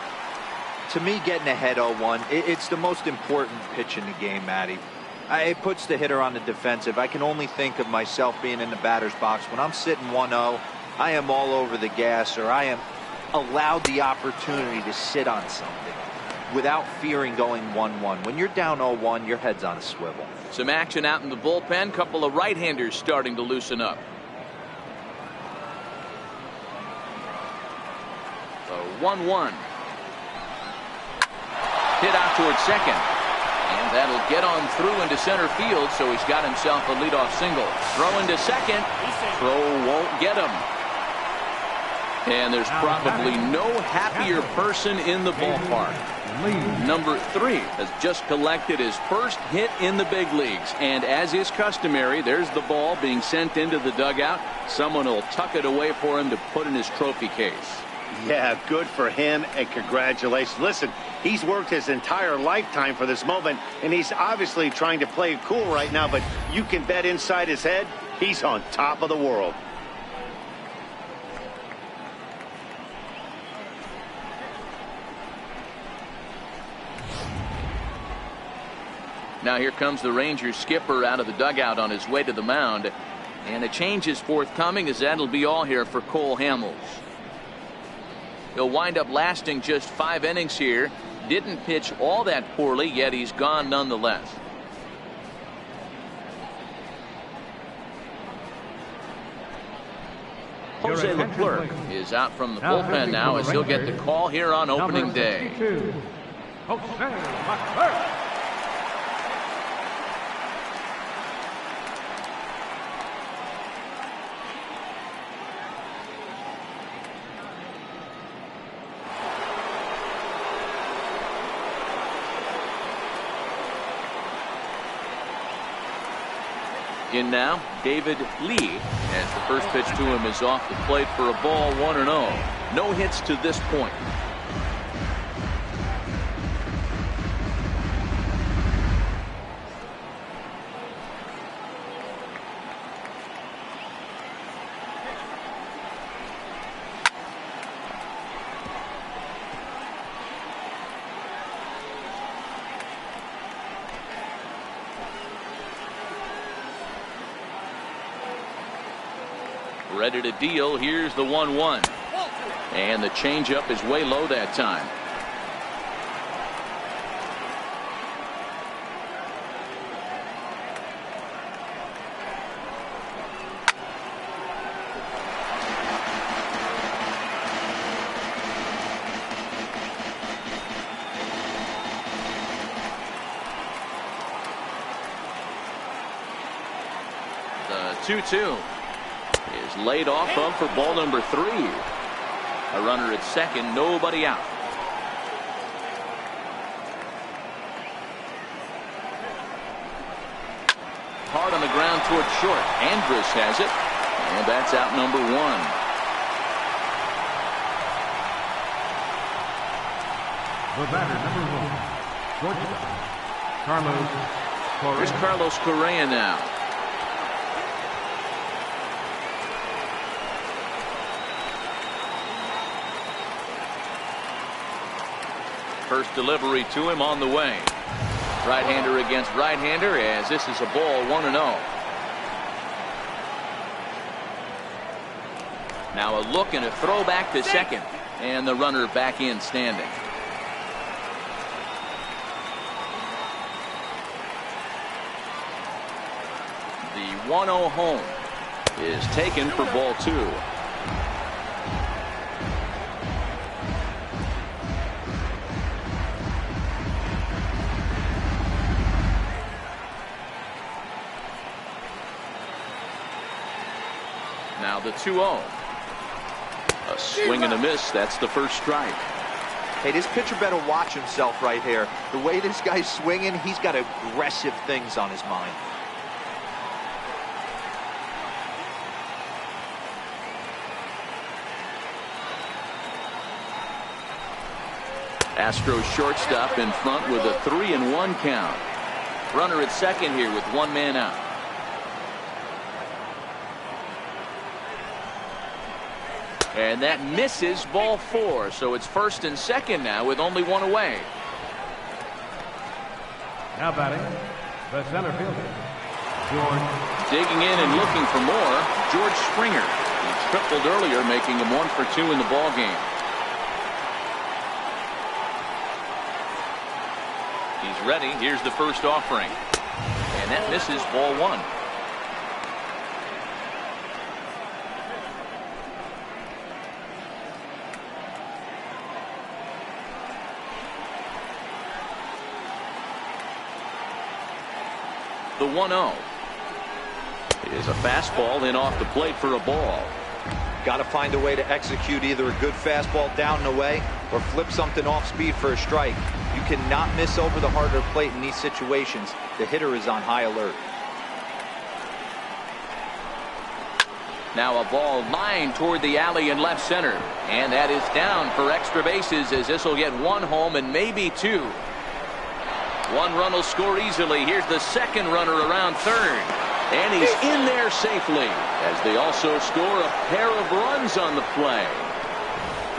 To me, getting ahead 0-1, it's the most important pitch in the game, Matty. It puts the hitter on the defensive. I can only think of myself being in the batter's box. When I'm sitting 1-0, I am all over the gas, or I am allowed the opportunity to sit on something without fearing going 1-1. When you're down 0-1, your head's on a swivel. Some action out in the bullpen. Couple of right-handers starting to loosen up. The 1-1. Hit out towards second. And that'll get on through into center field, so he's got himself a leadoff single. Throwing to second. Throw won't get him. And there's probably no happier person in the ballpark. Number 3 has just collected his first hit in the big leagues. And as is customary, there's the ball being sent into the dugout. Someone will tuck it away for him to put in his trophy case. Yeah, good for him, and congratulations. Listen, he's worked his entire lifetime for this moment, and he's obviously trying to play it cool right now, but you can bet inside his head, he's on top of the world. Now here comes the Rangers skipper out of the dugout on his way to the mound. And a change is forthcoming, as that'll be all here for Cole Hamels. He'll wind up lasting just 5 innings here. Didn't pitch all that poorly, yet he's gone nonetheless. Jose Leclerc is out from the bullpen now, as he'll get the call here on opening day. Jose Leclerc. In now, David Lee, as the first pitch to him is off the plate for a ball, 1-0. No hits to this point. Ready to deal. Here's the 1-1. And the changeup is way low that time. The 2-2. Is laid off of for ball number 3. A runner at second, nobody out. Hard on the ground toward short. Andrus has it, and that's out number 1. The batter, number 1, shortstop, Carlos Correa. Here's Carlos Correa now. First delivery to him on the way. Right-hander against right-hander, as this is a ball, 1-0. Now a look and a throw back to second, and the runner back in standing. The 1-0 home is taken for ball 2. Now the 2-0. A swing and a miss. That's the first strike. Hey, this pitcher better watch himself right here. The way this guy's swinging, he's got aggressive things on his mind. Astros shortstop in front with a 3-1 count. Runner at second here with 1 man out. And that misses, ball 4. So it's first and second now with only 1 away. Now batting, the center fielder, George. Digging in and looking for more, George Springer. He tripled earlier, making him 1 for 2 in the ball game. He's ready. Here's the first offering. And that misses, ball 1. The 1-0 is a fastball in off the plate for a ball. Got to find a way to execute either a good fastball down and away or flip something off speed for a strike. You cannot miss over the harder plate in these situations. The hitter is on high alert. Now a ball lined toward the alley in left center, and that is down for extra bases, as this will get 1 home and maybe 2. 1 run will score easily. Here's the second runner around third, and he's in there safely, as they also score a pair of runs on the play.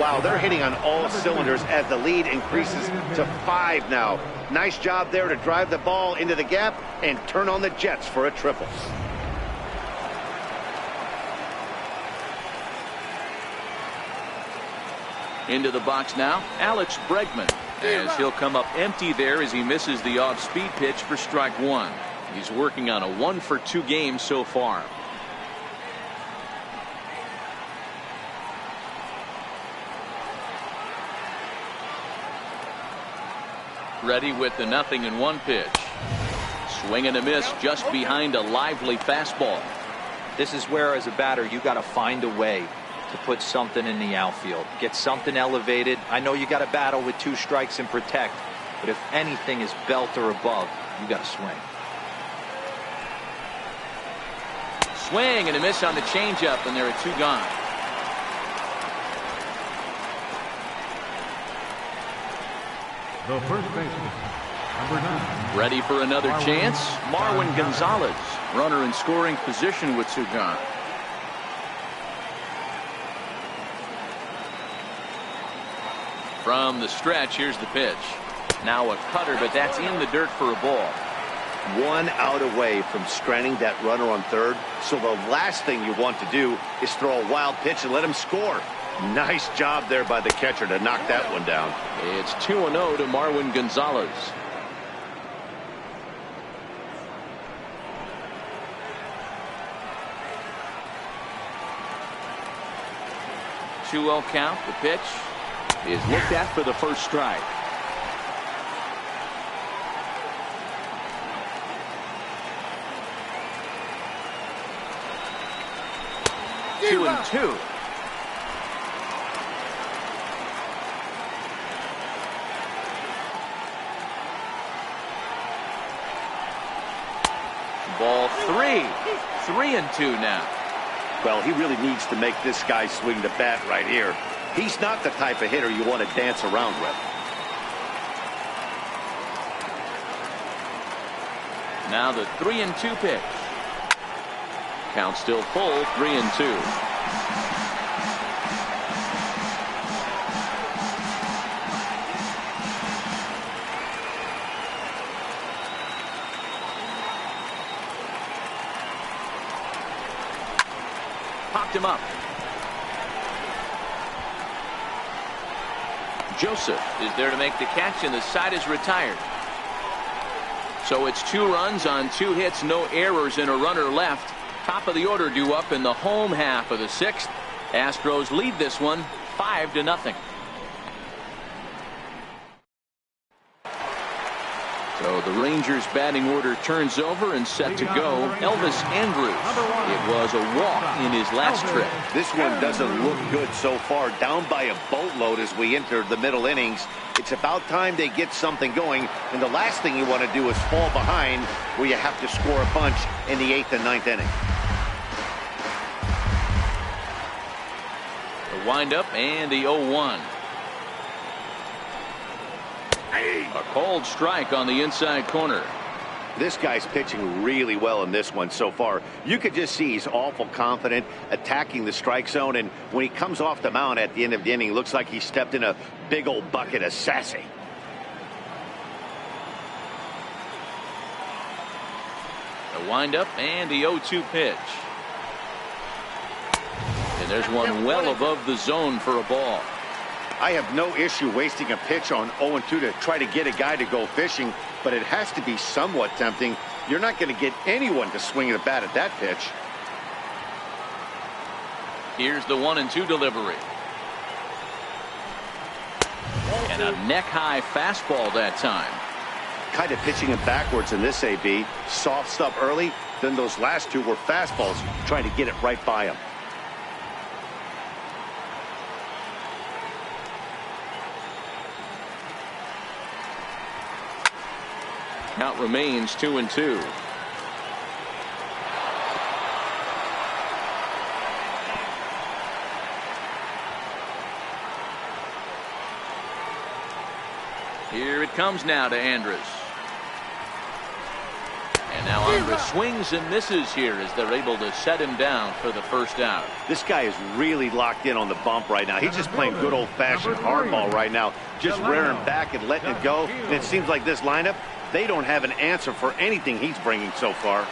Wow, they're hitting on all cylinders as the lead increases to 5 now. Nice job there to drive the ball into the gap and turn on the Jets for a triple. Into the box now, Alex Bregman, as he'll come up empty there as he misses the off-speed pitch for strike one. He's working on a 1-for-2 game so far. Ready with the 0-1 pitch. Swing and a miss just behind a lively fastball. This is where, as a batter, you got to find a way to put something in the outfield. Get something elevated. I know you got to battle with 2 strikes and protect, but if anything is belt or above, you got to swing. Swing and a miss on the changeup, and there are 2 gone. The first baseman, number 9. Ready for another chance, Marwin Gonzalez. Runner in scoring position with 2 gone. From the stretch, here's the pitch. Now a cutter, but that's in the dirt for a ball. 1 out away from stranding that runner on third. So the last thing you want to do is throw a wild pitch and let him score. Nice job there by the catcher to knock that one down. It's 2-0 to Marwin Gonzalez. Two-0 count. The pitch is looked at for the first strike. Two and two. Ball 3. 3-2 now. Well, he really needs to make this guy swing the bat right here. He's not the type of hitter you want to dance around with. Now the 3-2 pitch. Count still full, 3-2. Popped him up. Joseph is there to make the catch, and the side is retired. So it's 2 runs on 2 hits, no errors, and a runner left. Top of the order due up in the home half of the 6th. Astros lead this one 5-0. So the Rangers batting order turns over and set to go. Elvis Andrus. It was a walk in his last trip. This one doesn't look good so far. Down by a boatload as we enter the middle innings. It's about time they get something going. And the last thing you want to do is fall behind where you have to score a bunch in the 8th and 9th inning. The windup and the 0-1. A cold strike on the inside corner. This guy's pitching really well in this one so far. You could just see he's awful confident attacking the strike zone, and when he comes off the mound at the end of the inning, looks like he stepped in a big old bucket of sassy. The windup and the 0-2 pitch. And there's one well above the zone for a ball. I have no issue wasting a pitch on 0-2 to try to get a guy to go fishing, but it has to be somewhat tempting. You're not going to get anyone to swing the bat at that pitch. Here's the 1-2 delivery. And a neck-high fastball that time. Kind of pitching him backwards in this AB. Soft stuff early, then those last 2 were fastballs, trying to get it right by him. Count remains 2-2. Here it comes now to Andrus. And now Andrus swings and misses here as they're able to set him down for the first out. This guy is really locked in on the bump right now. He's just playing good old-fashioned hardball right now, just rearing back and letting it go. And it seems like this lineup, they don't have an answer for anything he's bringing so far.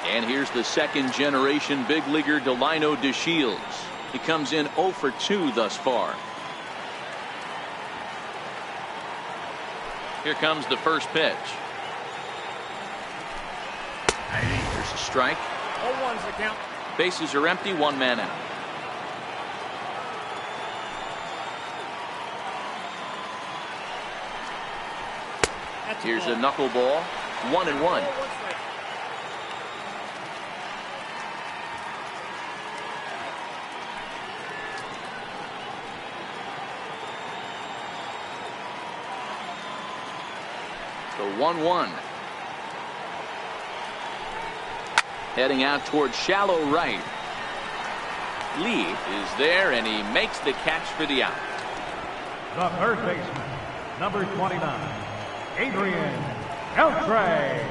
And here's the second-generation big leaguer, Delino DeShields. He comes in 0 for 2 thus far. Here comes the first pitch. Here's a strike. 0-1's the count. Bases are empty, 1 man out. Here's a knuckleball. 1-1. The 1-1. Heading out towards shallow right. Lee is there, and he makes the catch for the out. The third baseman, number 29, Adrian Beltre.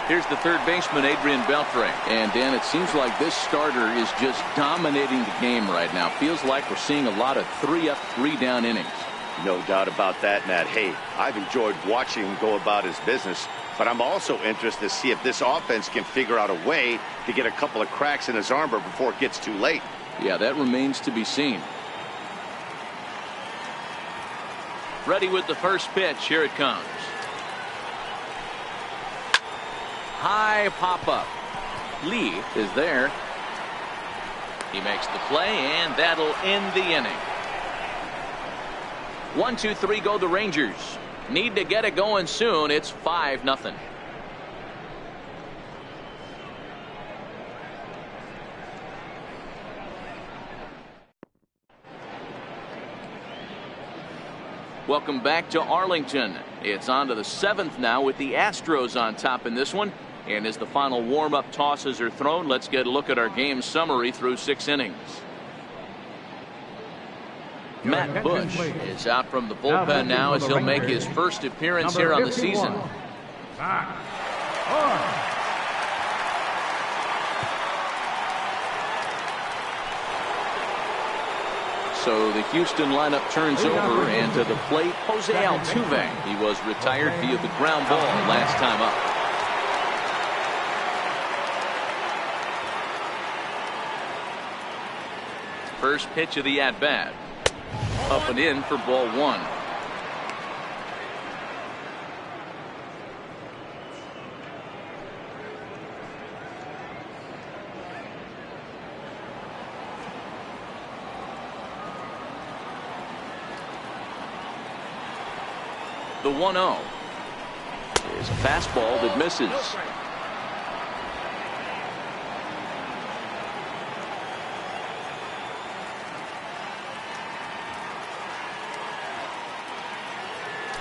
Here's the third baseman, Adrian Beltre. And Dan, it seems like this starter is just dominating the game right now. Feels like we're seeing a lot of 3-up, 3-down innings. No doubt about that, Matt. Hey, I've enjoyed watching him go about his business, but I'm also interested to see if this offense can figure out a way to get a couple of cracks in his armor before it gets too late. Yeah, that remains to be seen. Ready with the first pitch. Here it comes. High pop up. Lee is there. He makes the play, and that'll end the inning. 1, 2, 3 go the Rangers. Need to get it going soon. It's 5-0. Welcome back to Arlington. It's on to the 7th now with the Astros on top in this one. And as the final warm-up tosses are thrown, let's get a look at our game summary through 6 innings. Matt Bush is out from the bullpen now as he'll make his first appearance here on the season. So the Houston lineup turns over, and to the plate, Jose Altuve. He was retired via the ground ball last time up. First pitch of the at-bat. Up and in for ball 1. The 1-0 is a fastball that misses.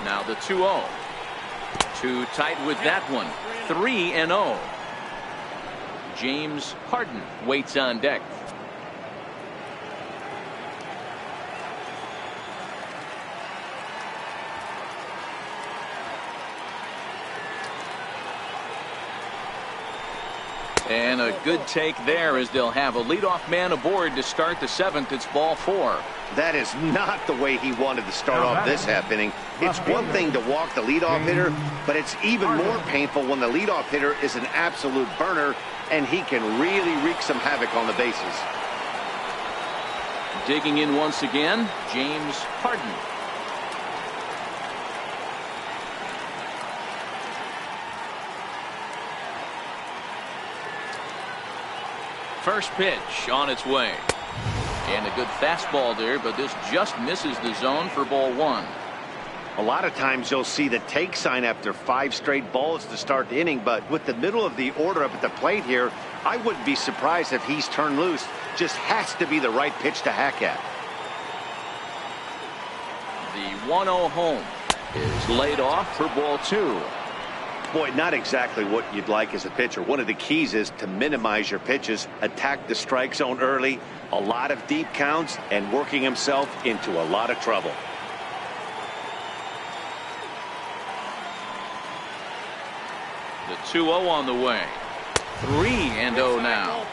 Now the 2-0. Too tight with that one. 3-0. James Harden waits on deck. And a good take there as they'll have a leadoff man aboard to start the 7th. It's ball 4. That is not the way he wanted to start off this half inning. It's one thing to walk the leadoff hitter, but it's even more painful when the leadoff hitter is an absolute burner, and he can really wreak some havoc on the bases. Digging in once again, James Harden. First pitch on its way. And a good fastball there, but this just misses the zone for ball 1. A lot of times you'll see the take sign after 5 straight balls to start the inning, but with the middle of the order up at the plate here, I wouldn't be surprised if he's turned loose. Just has to be the right pitch to hack at. The 1-0 home is laid off for ball 2. Boy, not exactly what you'd like as a pitcher. One of the keys is to minimize your pitches, attack the strike zone early, a lot of deep counts, and working himself into a lot of trouble. The 2-0 on the way. 3-0 now.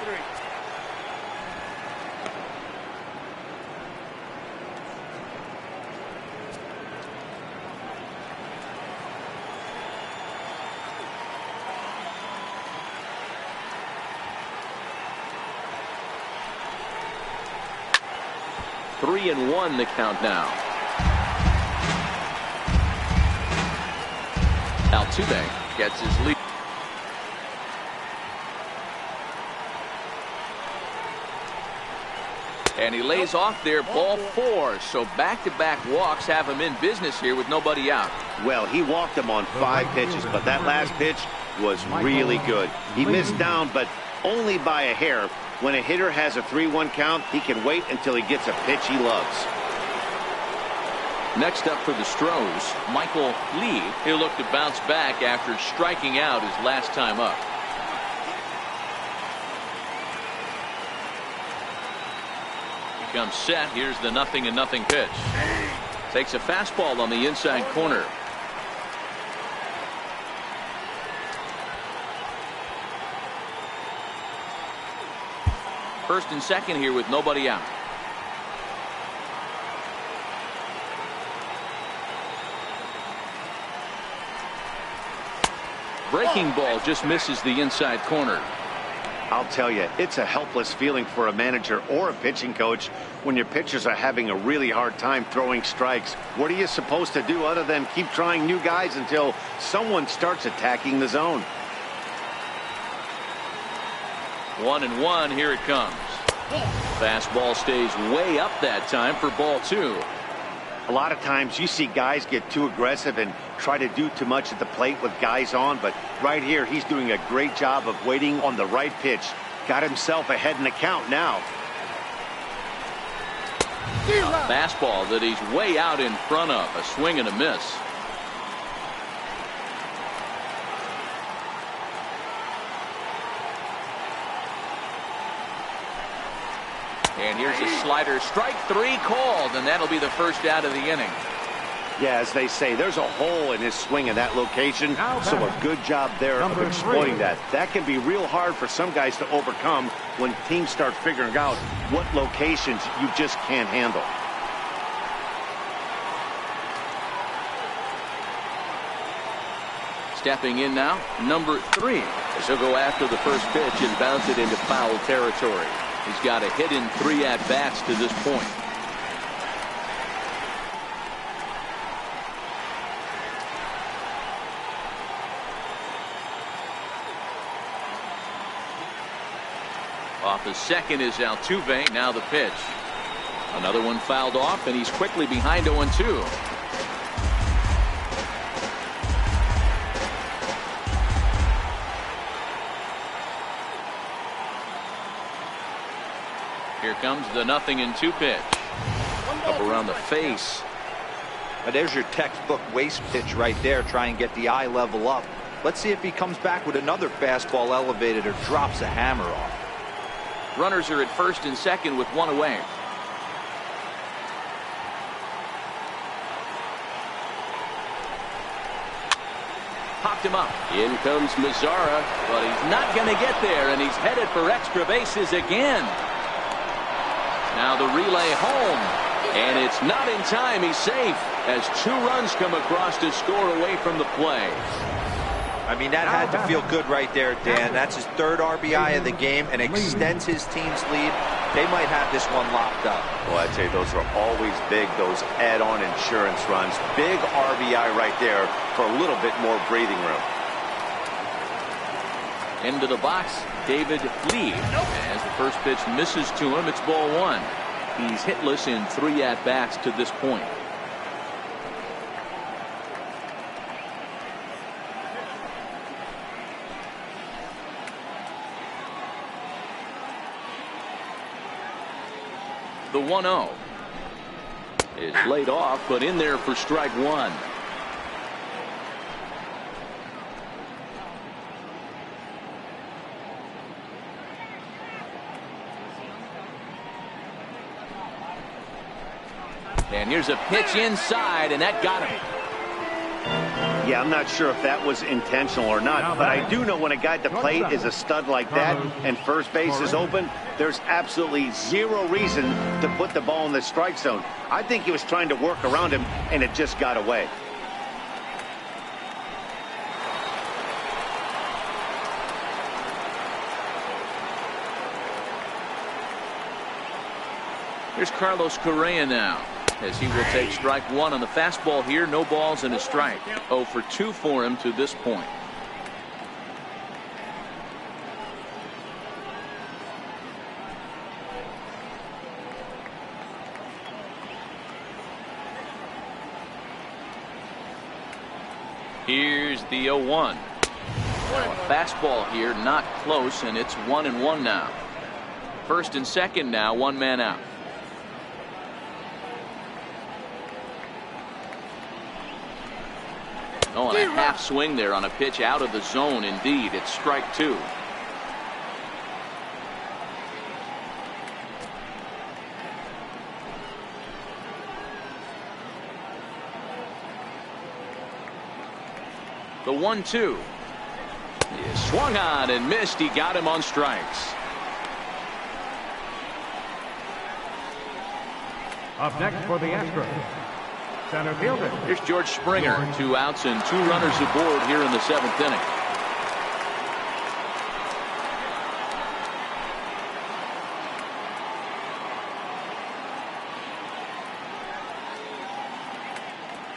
3-1 the count now. Altuve gets his lead. And he lays off there, ball 4. So back-to-back walks have him in business here with nobody out. Well, he walked him on 5 pitches, but that last pitch was really good. He missed down, but only by a hair. When a hitter has a 3-1 count, he can wait until he gets a pitch he loves. Next up for the Astros, Michael Lee. He'll look to bounce back after striking out his last time up. Comes set. Here's the 0-0 pitch. Takes a fastball on the inside corner. First and second here with nobody out. Breaking ball just misses the inside corner. I'll tell you, it's a helpless feeling for a manager or a pitching coach when your pitchers are having a really hard time throwing strikes. What are you supposed to do other than keep trying new guys until someone starts attacking the zone? 1-1, here it comes. Fastball stays way up that time for ball 2. A lot of times you see guys get too aggressive and try to do too much at the plate with guys on, but right here he's doing a great job of waiting on the right pitch. Got himself ahead in the count now. A fastball that he's way out in front of. A swing and a miss. And here's a slider. Strike 3 called, and that'll be the first out of the inning. Yeah, as they say, there's a hole in his swing in that location, so a good job there of exploiting that. That can be real hard for some guys to overcome when teams start figuring out what locations you just can't handle. Stepping in now, number 3. As he'll go after the first pitch and bounce it into foul territory. He's got a hit in 3 at-bats to this point. Off the second is Altuve. Now the pitch. Another one fouled off, and he's quickly behind 0-2. Here comes the 0-2 pitch. Up around the face. But there's your textbook waste pitch right there. Try and get the eye level up. Let's see if he comes back with another fastball elevated or drops a hammer off. Runners are at first and second with 1 away. Popped him up. In comes Mazzara, but he's not going to get there, and he's headed for extra bases again. Now the relay home, and it's not in time. He's safe as 2 runs come across to score away from the play. I mean, that had to feel good right there, Dan. That's his 3rd RBI of the game and extends his team's lead. They might have this one locked up. Well, I'd say those are always big, those add-on insurance runs. Big RBI right there for a little bit more breathing room. Into the box, David Lee. As the first pitch misses to him, it's ball 1. He's hitless in 3 at-bats to this point. The 1-0 is laid off, but in there for strike 1. And here's a pitch inside, and that got him. Yeah, I'm not sure if that was intentional or not, but I do know when a guy at the plate is a stud like that and first base is open, there's absolutely 0 reason to put the ball in the strike zone. I think he was trying to work around him, and it just got away. Here's Carlos Correa now, as he will take strike one on the fastball here. No balls and a strike. 0 for 2 for him to this point. Here's the 0-1. Now a fastball here, not close, and it's 1-1 now. First and second now, one man out. Oh, and a half swing there on a pitch out of the zone. Indeed, it's strike two. The 1-2. He swung on and missed. He got him on strikes. Up next for the Astros, center fielder. Here's George Springer. 2 outs and 2 runners aboard here in the 7th inning.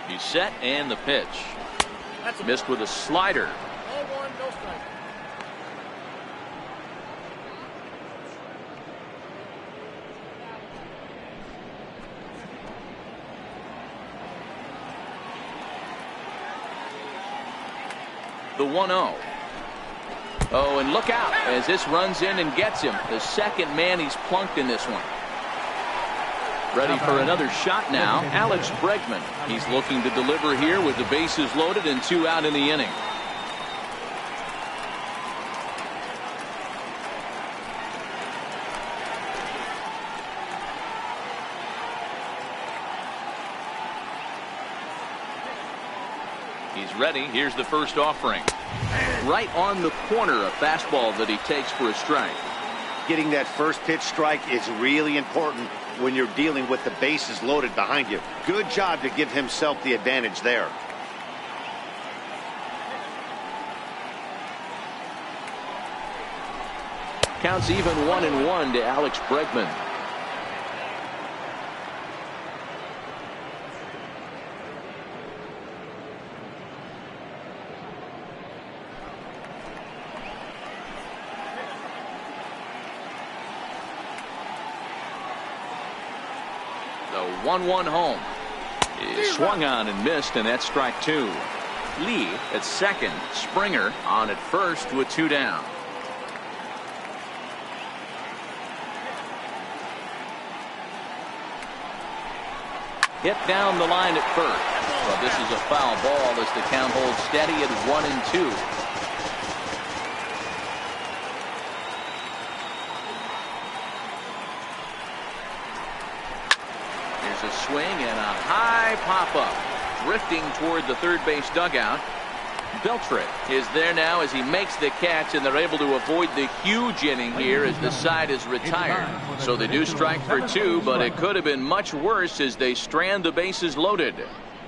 He's set and the pitch. Missed with a slider. 0-1, no strike. The 1-0. Oh, and look out as this runs in and gets him. The second man he's plunked in this one. Ready for another shot now, Alex Bregman. He's looking to deliver here with the bases loaded and 2 out in the inning. He's ready. Here's the first offering. Right on the corner, a fastball that he takes for a strike. Getting that first pitch strike is really important when you're dealing with the bases loaded behind you. Good job to give himself the advantage there. Counts even 1-1 to Alex Bregman. The 1-1 home is swung on and missed, and that's strike two. Lee at second, Springer on at first with 2 down. Hit down the line at first. Well, this is a foul ball as the count holds steady at 1-2. A swing and a high pop-up, drifting toward the third base dugout. Beltre is there now as he makes the catch, and they're able to avoid the huge inning here as the side is retired. So they do strike for 2, but it could have been much worse as they strand the bases loaded.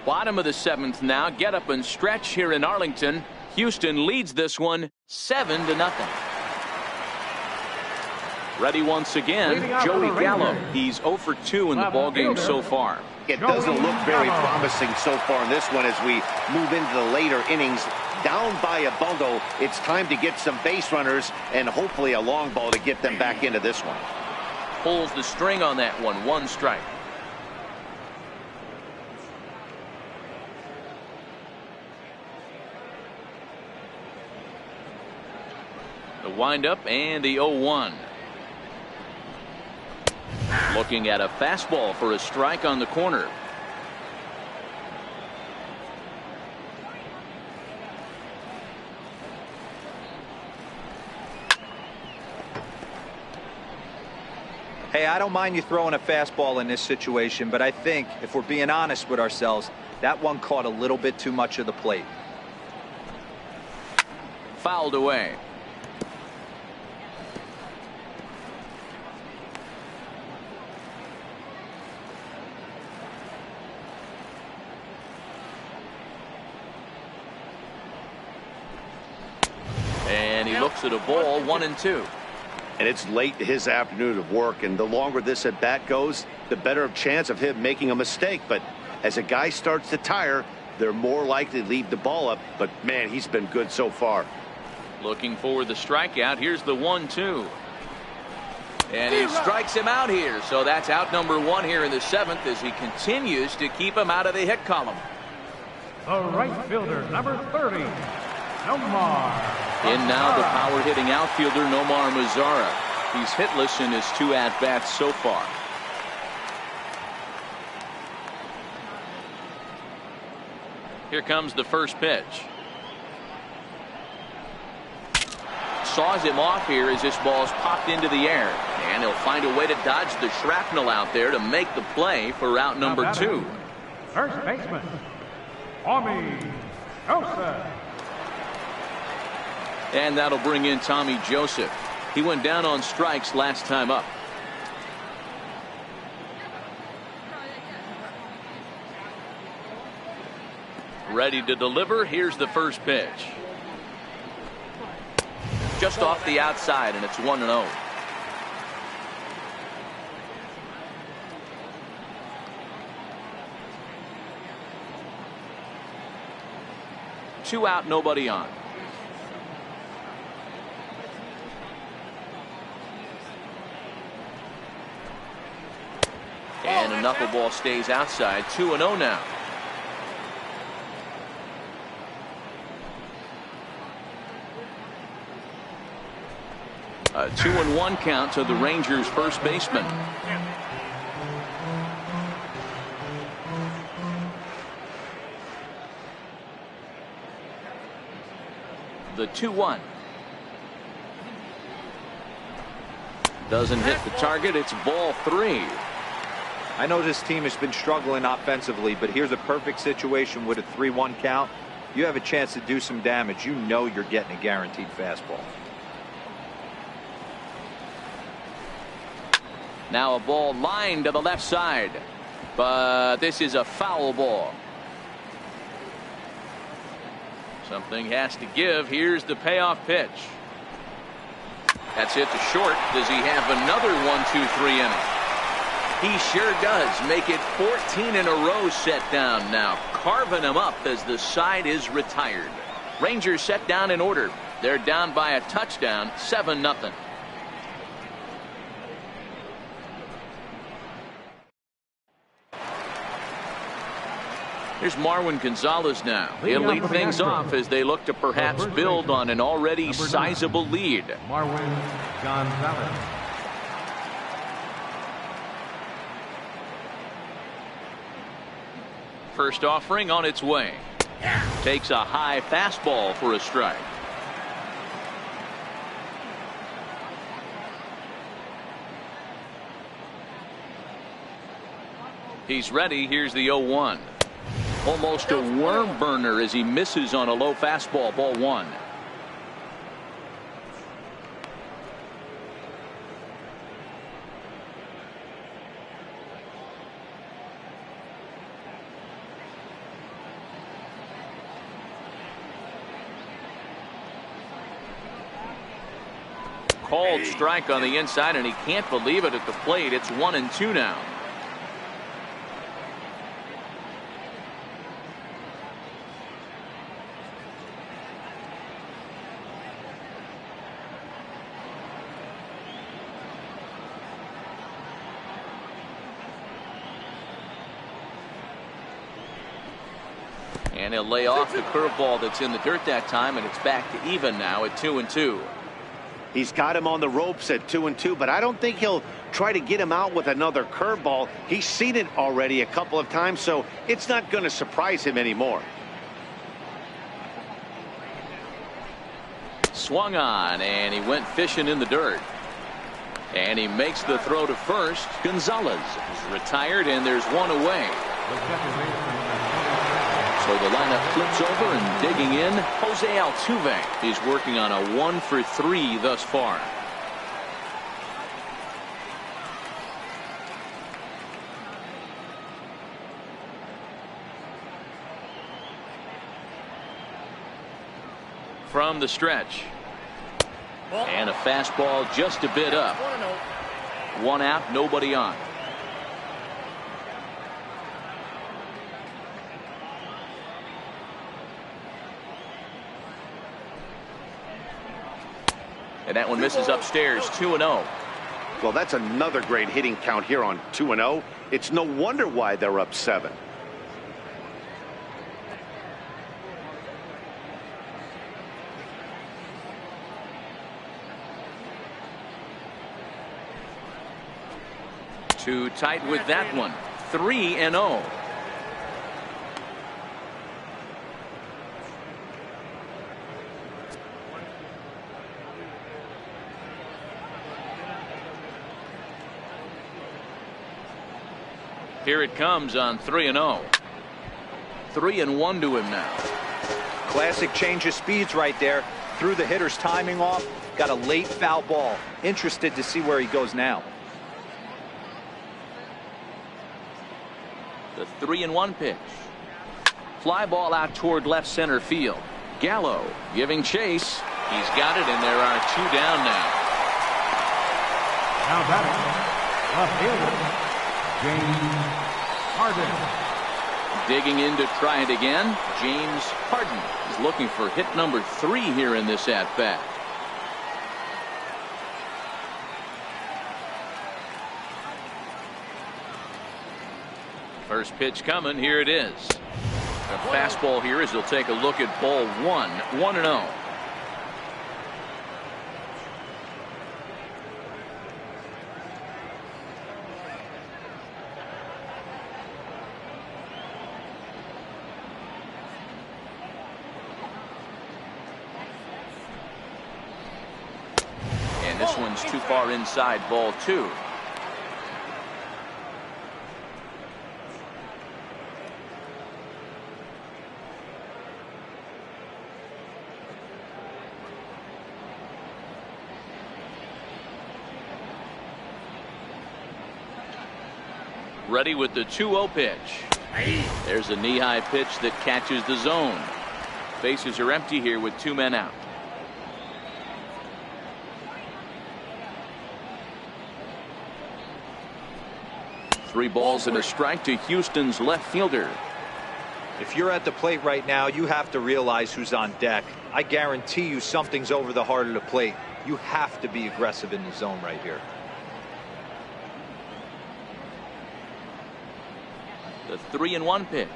Bottom of the 7th now. Get up and stretch here in Arlington. Houston leads this one 7-0. Ready once again, Joey Gallo. He's 0 for 2 in the ballgame so far. It doesn't look very promising so far in this one as we move into the later innings. Down by a bundle, it's time to get some base runners and hopefully a long ball to get them back into this one. Pulls the string on that one. 1 strike. The windup and the 0-1. Looking at a fastball for a strike on the corner. Hey, I don't mind you throwing a fastball in this situation, but I think if we're being honest with ourselves, that one caught a little bit too much of the plate. Fouled away. And he looks at a ball. 1-2. And it's late in his afternoon of work, and the longer this at bat goes, the better chance of him making a mistake. But as a guy starts to tire, they're more likely to leave the ball up. But man, he's been good so far. Looking for the strikeout. Here's the 1-2. And he strikes him out here. So that's out number 1 here in the 7th as he continues to keep him out of the hit column. The right fielder, number 30, Nomar. In now the power-hitting outfielder Nomar Mazara. He's hitless in his 2 at-bats so far. Here comes the first pitch. Saws him off here as this ball's popped into the air. And he'll find a way to dodge the shrapnel out there to make the play for route number 2. First baseman, Tommy Joseph. And that'll bring in Tommy Joseph. He went down on strikes last time up. Ready to deliver. Here's the first pitch. Just off the outside, and it's 1-0. Two out, nobody on. And a knuckleball stays outside. 2-0 now. A 2-1 count to the Rangers' first baseman. The 2-1. Doesn't hit the target. It's ball 3. I know this team has been struggling offensively, but here's a perfect situation with a 3-1 count. You have a chance to do some damage. You know you're getting a guaranteed fastball. Now a ball lined to the left side, but this is a foul ball. Something has to give. Here's the payoff pitch. That's it to short. Does he have another 1-2-3 inning? He sure does. Make it 14 in a row set down now, carving him up as the side is retired. Rangers set down in order. They're down by a touchdown, 7-0. Here's Marwin Gonzalez now. He'll lead things off as they look to perhaps build on an already sizable lead. Marwin Gonzalez. First offering on its way. Takes a high fastball for a strike. He's ready. Here's the 0-1. Almost a worm burner as he misses on a low fastball. Ball 1. Called strike on the inside, and he can't believe it at the plate. It's 1-2 now. And he'll lay off the curveball that's in the dirt that time, and it's back to even now at 2-2. He's got him on the ropes at 2-2, but I don't think he'll try to get him out with another curveball. He's seen it already a couple of times, so it's not going to surprise him anymore. Swung on, and he went fishing in the dirt. And he makes the throw to first. Gonzalez is retired, and there's one away. So the lineup flips over, and digging in, Jose Altuve. He's working on a 1-for-3 thus far. From the stretch. And a fastball just a bit up. 1 out, nobody on. And that one misses upstairs. 2-0. Well, that's another great hitting count here on 2-0. It's no wonder why they're up 7. Too tight with that one. 3-0. Here it comes on 3-0. 3-1 to him now. Classic change of speeds right there. Threw the hitter's timing off. Got a late foul ball. Interested to see where he goes now. The 3-1 pitch. Fly ball out toward left center field. Gallo giving chase. He's got it, and there are 2 down now. Now batting, left fielder, James Harden. Digging in to try it again. James Harden is looking for hit number 3 here in this at-bat. First pitch coming. Here it is. A fastball here as he'll take a look at ball 1. 1-0. And this one's too far inside, ball 2. Ready with the 2-0 pitch. There's a knee-high pitch that catches the zone. Bases are empty here with 2 men out. Three balls and a strike to Houston's left fielder. If you're at the plate right now, you have to realize who's on deck. I guarantee you something's over the heart of the plate. You have to be aggressive in the zone right here. The 3-1 pitch.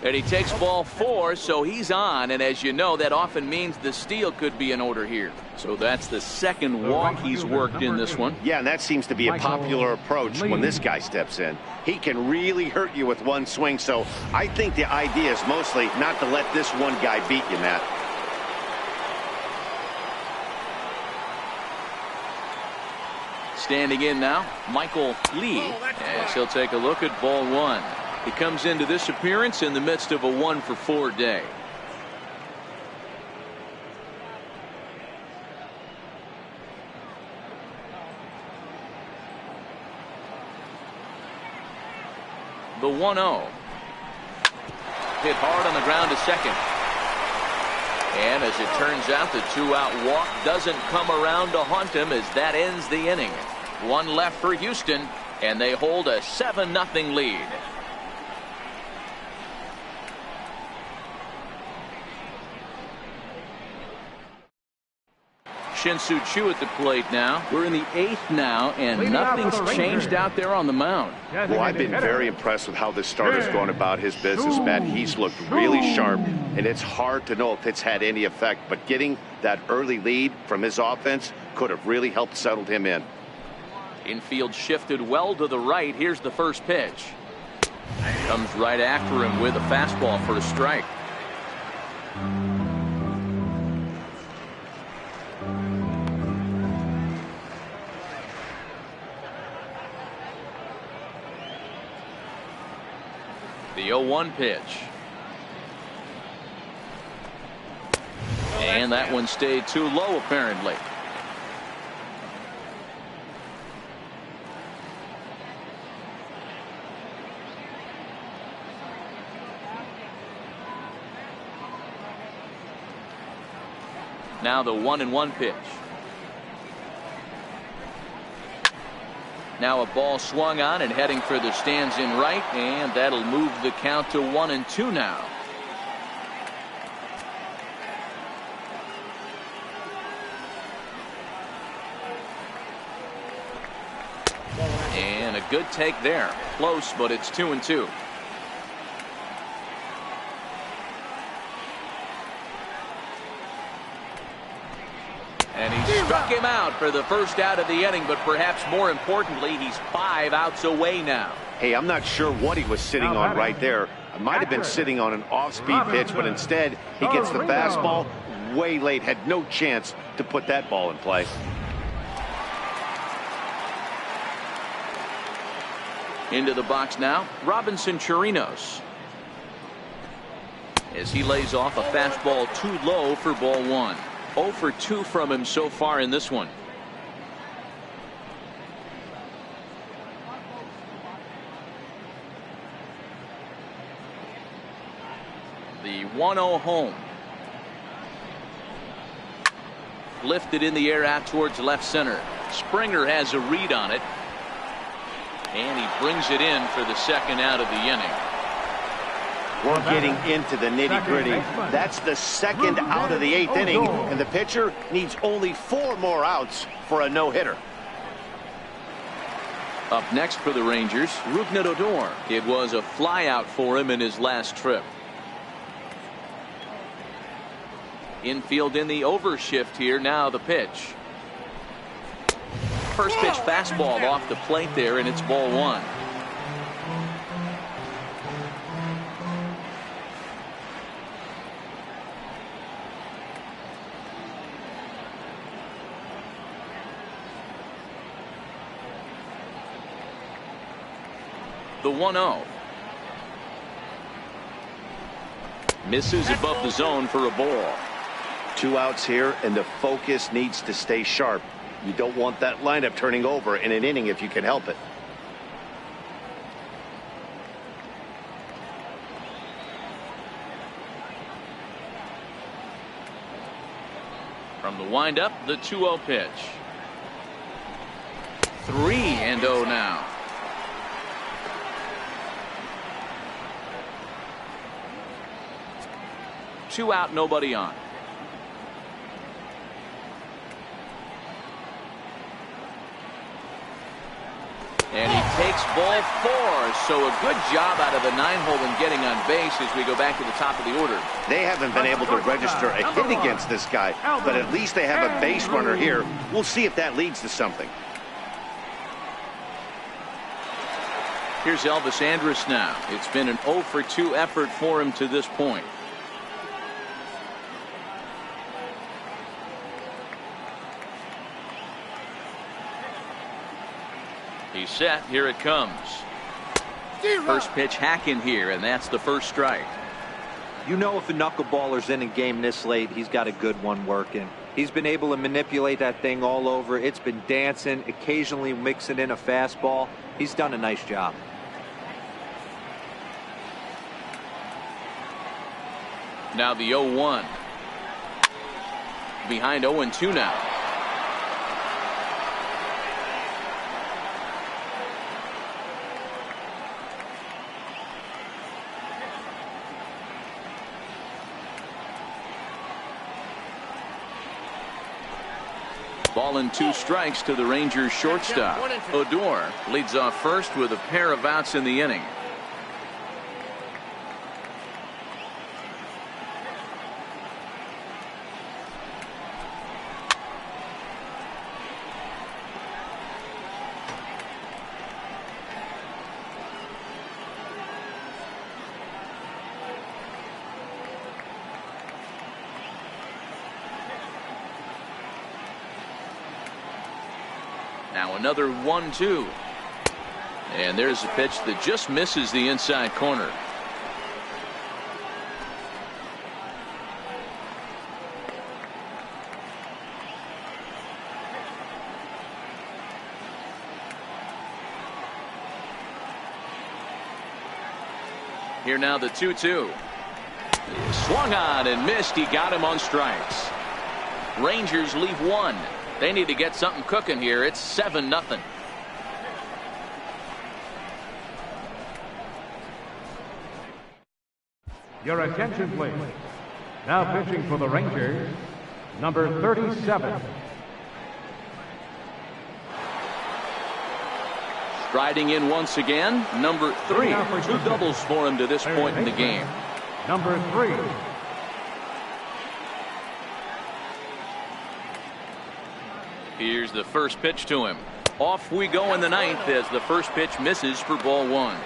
And he takes ball 4, so he's on. And as you know, that often means the steal could be in order here. So that's the second walk he's worked in this one. Yeah, and that seems to be a popular approach when this guy steps in. He can really hurt you with one swing. So I think the idea is mostly not to let this one guy beat you, Matt. Standing in now, Michael Lee, as he'll take a look at ball 1. He comes into this appearance in the midst of a 1-for-4 day. The 1-0. Hit hard on the ground to second. And as it turns out, the 2-out walk doesn't come around to haunt him as that ends the inning. 1 left for Houston, and they hold a 7-0 lead. Shin-Soo Choo at the plate now. We're in the 8th now, and nothing's changed out there on the mound. Well, I've been very impressed with how this starter's going about his business, Matt. He's looked really sharp, and it's hard to know if it's had any effect, but getting that early lead from his offense could have really helped settle him in. Infield shifted well to the right. Here's the first pitch. Comes right after him with a fastball for a strike. The 0-1 pitch. And that one stayed too low, apparently. Now the 1-1 pitch. Now a ball swung on and heading for the stands in right, and that'll move the count to 1-2 now. And a good take there. Close, but it's 2-2. And he struck him out for the first out of the inning, but perhaps more importantly, he's 5 outs away now. Hey, I'm not sure what he was sitting on right there. It might have been sitting on an off-speed pitch, but instead he gets the fastball way late. Had no chance to put that ball in play. Into the box now, Robinson Chirinos. As he lays off a fastball too low for ball 1. 0 for 2 from him so far in this one. The 1-0 home. Lifted in the air out towards left center. Springer has a read on it. And he brings it in for the second out of the inning. We're getting into the nitty-gritty. That's the second out of the 8th inning, and the pitcher needs only 4 more outs for a no-hitter. Up next for the Rangers, Rougned Odor. It was a flyout for him in his last trip. Infield in the overshift here. Now the pitch. First pitch fastball off the plate there, and it's ball 1. The 1-0. Misses above the zone for a ball. 2 outs here, and the focus needs to stay sharp. You don't want that lineup turning over in an inning if you can help it. From the windup, the 2-0 pitch. 3-0 now. Two out, nobody on. And he takes ball 4. So a good job out of the 9-hole in getting on base as we go back to the top of the order. They haven't been able to register a hit against this guy, but at least they have a base runner here. We'll see if that leads to something. Here's Elvis Andrus now. It's been an 0 for 2 effort for him to this point. He's set. Here it comes. First pitch hack in here, and that's the first strike. You know, if a knuckleballer's in a game this late, he's got a good one working. He's been able to manipulate that thing all over. It's been dancing, occasionally mixing in a fastball. He's done a nice job. Now the 0-1. Behind 0-2 now. Ball and 2 strikes to the Rangers shortstop. Odor leads off first with a pair of outs in the inning. Now another 1-2. And there's a pitch that just misses the inside corner. Here now the 2-2. Swung on and missed. He got him on strikes. Rangers leave 1. They need to get something cooking here. It's 7-0. Your attention, please. Now pitching for the Rangers, number 37. Striding in once again, number 3. 2 doubles for him to this point in the game. Number 3. Here's the first pitch to him. Off we go in the ninth as the first pitch misses for ball 1.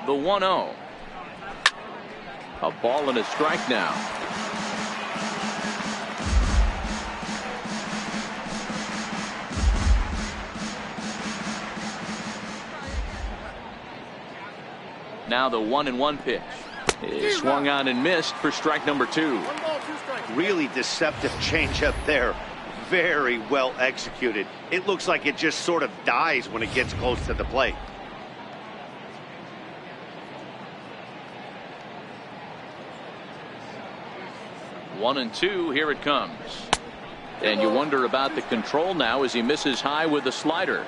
The 1-0. A ball and a strike now. Now the 1-1 pitch is swung on and missed for strike number 2. Really deceptive changeup there. Very well executed. It looks like it just sort of dies when it gets close to the plate. One and two, here it comes. And you wonder about the control now as he misses high with the slider.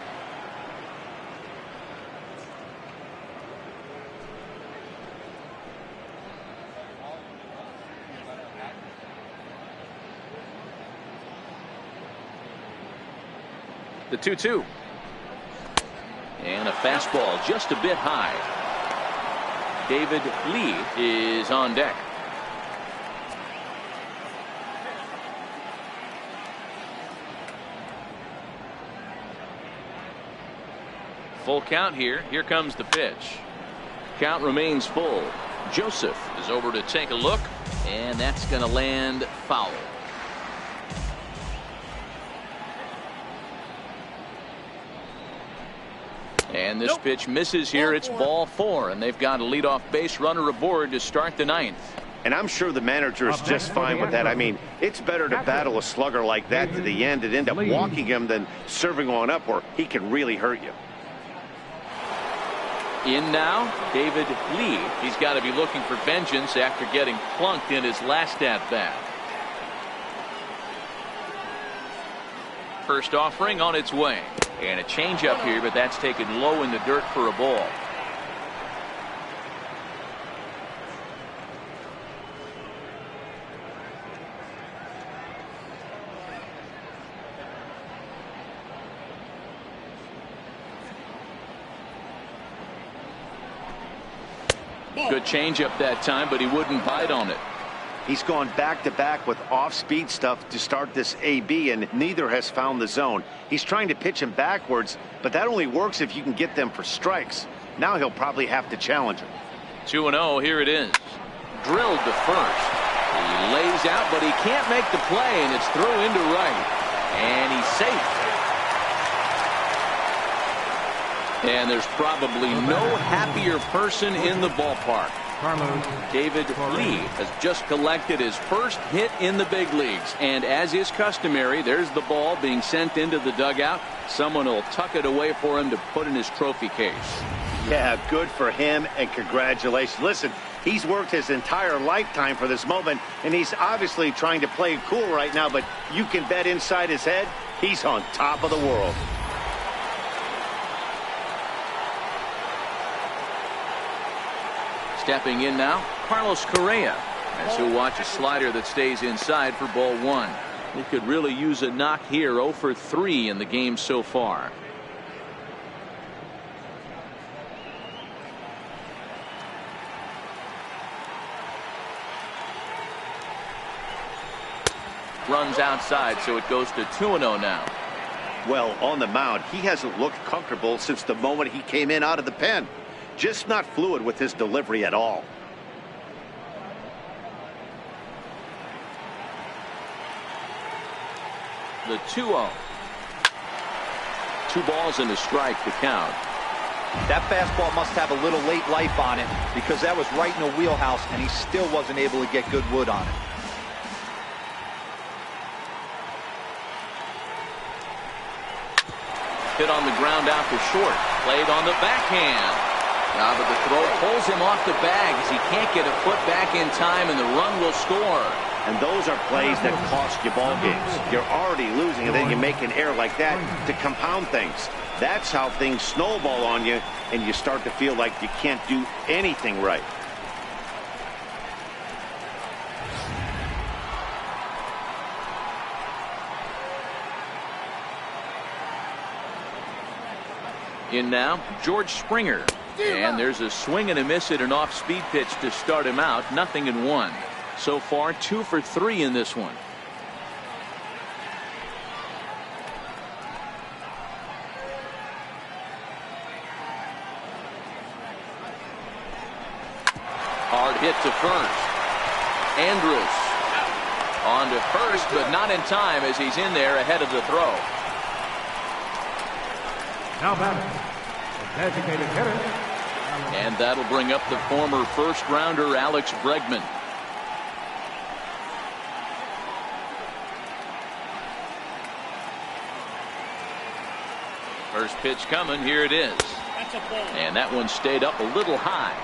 The 2-2. And a fastball just a bit high. David Lee is on deck. Full count here. Here comes the pitch. Count remains full. Joseph is over to take a look, and that's going to land foul. And this pitch misses here. It's ball 4, and they've got a leadoff base runner aboard to start the ninth. And I'm sure the manager is just fine with that. I mean, it's better to battle a slugger like that to the end and end up walking him than serving on up where he can really hurt you. In now, David Lee. He's got to be looking for vengeance after getting plunked in his last at-bat. First offering on its way. And a changeup here, but that's taken low in the dirt for a ball. Good changeup that time, but he wouldn't bite on it. He's gone back-to-back with off-speed stuff to start this AB, and neither has found the zone. He's trying to pitch him backwards, but that only works if you can get them for strikes. Now he'll probably have to challenge him. 2-0, here it is. Drilled to first. He lays out, but he can't make the play, and it's through into right. And he's safe. And there's probably no happier person in the ballpark. David Lee has just collected his first hit in the big leagues, and as is customary, there's the ball being sent into the dugout. Someone will tuck it away for him to put in his trophy case. Yeah, good for him, and congratulations. Listen, he's worked his entire lifetime for this moment, and he's obviously trying to play it cool right now, but you can bet inside his head he's on top of the world. Stepping in now, Carlos Correa, as he'll watch a slider that stays inside for ball 1. He could really use a knock here. 0 for 3 in the game so far. Runs outside, so it goes to 2-0 now. Well, on the mound, he hasn't looked comfortable since the moment he came in out of the pen. Just not fluid with his delivery at all. The 2-0. 2 balls and a strike to count. That fastball must have a little late life on it because that was right in the wheelhouse and he still wasn't able to get good wood on it. Hit on the ground out to short. Played on the backhand. Now, but the throw pulls him off the bag as he can't get a foot back in time, and the run will score. And those are plays that cost you ball games. You're already losing, and then you make an error like that to compound things. That's how things snowball on you, and you start to feel like you can't do anything right. In now, George Springer. And there's a swing and a miss at an off-speed pitch to start him out. 0-1. So far, 2 for 3 in this one. Hard hit to first. Andrus on to first, but not in time as he's in there ahead of the throw. Now batting, the designated hitter. And that'll bring up the former first-rounder Alex Bregman. First pitch coming. Here it is. And that one stayed up a little high.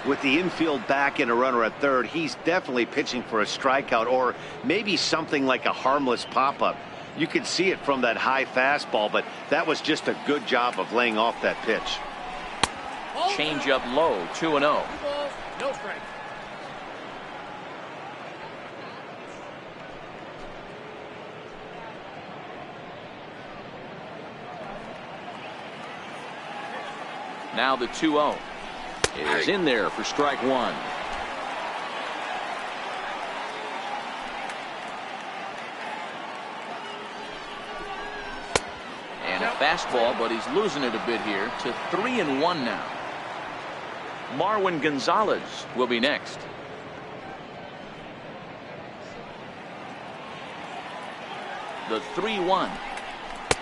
With the infield back and a runner at third, he's definitely pitching for a strikeout or maybe something like a harmless pop-up. You could see it from that high fastball, but that was just a good job of laying off that pitch. Change up low, 2-0. No strike. Now the 2-0 is in there for strike one. And a fastball, but he's losing it a bit here to 3-1 now. Marwin Gonzalez will be next. The 3-1.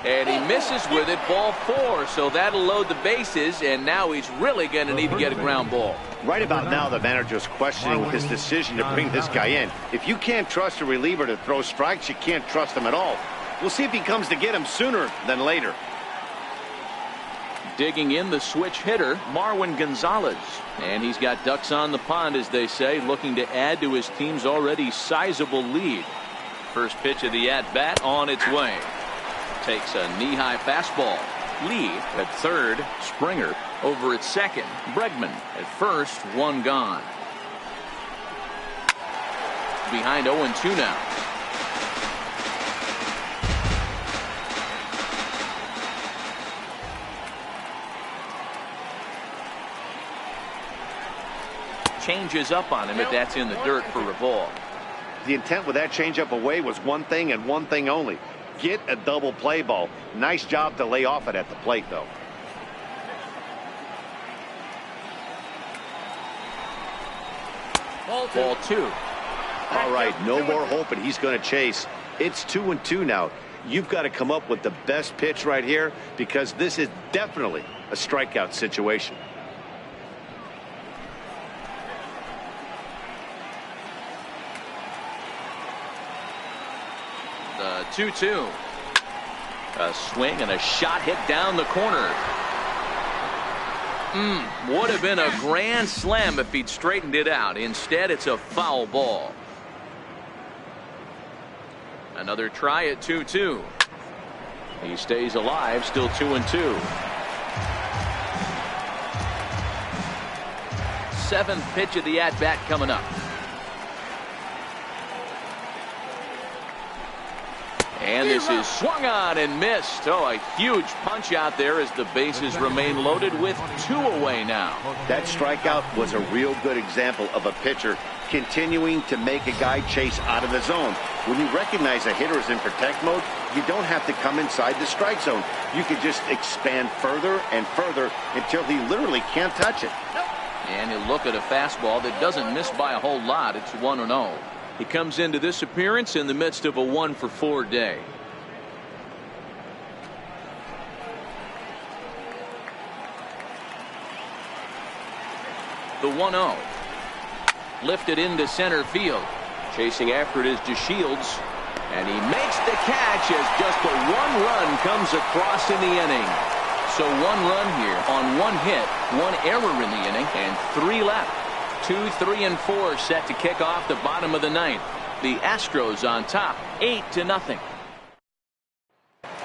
And he misses with it, ball 4, so that'll load the bases, and now he's really going to need to get a ground ball. Right about now, the manager's questioning his decision to bring this guy in. If you can't trust a reliever to throw strikes, you can't trust him at all. We'll see if he comes to get him sooner than later. Digging in the switch hitter, Marwin Gonzalez. And he's got ducks on the pond, as they say, looking to add to his team's already sizable lead. First pitch of the at-bat on its way. Takes a knee-high fastball. Lee at third. Springer over at second. Bregman at first. One gone. Behind 0-2 now. Changes up on him if that's in the dirt for a ball. The intent with that changeup away was one thing and one thing only. Get a double play ball. Nice job to lay off it at the plate, though. Ball 2. All right, no more hoping he's going to chase. It's 2-2 now. You've got to come up with the best pitch right here because this is definitely a strikeout situation. The 2-2. A swing and a shot hit down the corner. Would have been a grand slam if he'd straightened it out. Instead, it's a foul ball. Another try at 2-2. He stays alive, still 2-2. Seventh pitch of the at-bat coming up. And this is swung on and missed. Oh, a huge punch out there as the bases remain loaded with 2 away now. That strikeout was a real good example of a pitcher continuing to make a guy chase out of the zone. When you recognize a hitter is in protect mode, you don't have to come inside the strike zone. You can just expand further and further until he literally can't touch it. And he'll look at a fastball that doesn't miss by a whole lot. It's 1-0. He comes into this appearance in the midst of a 1-for-4 day. The 1-0. Lifted into center field. Chasing after it is DeShields. And he makes the catch as just a 1 run comes across in the inning. So 1 run here on 1 hit, 1 error in the inning, and 3 left. 2, 3, and 4 set to kick off the bottom of the 9th. The Astros on top 8-0.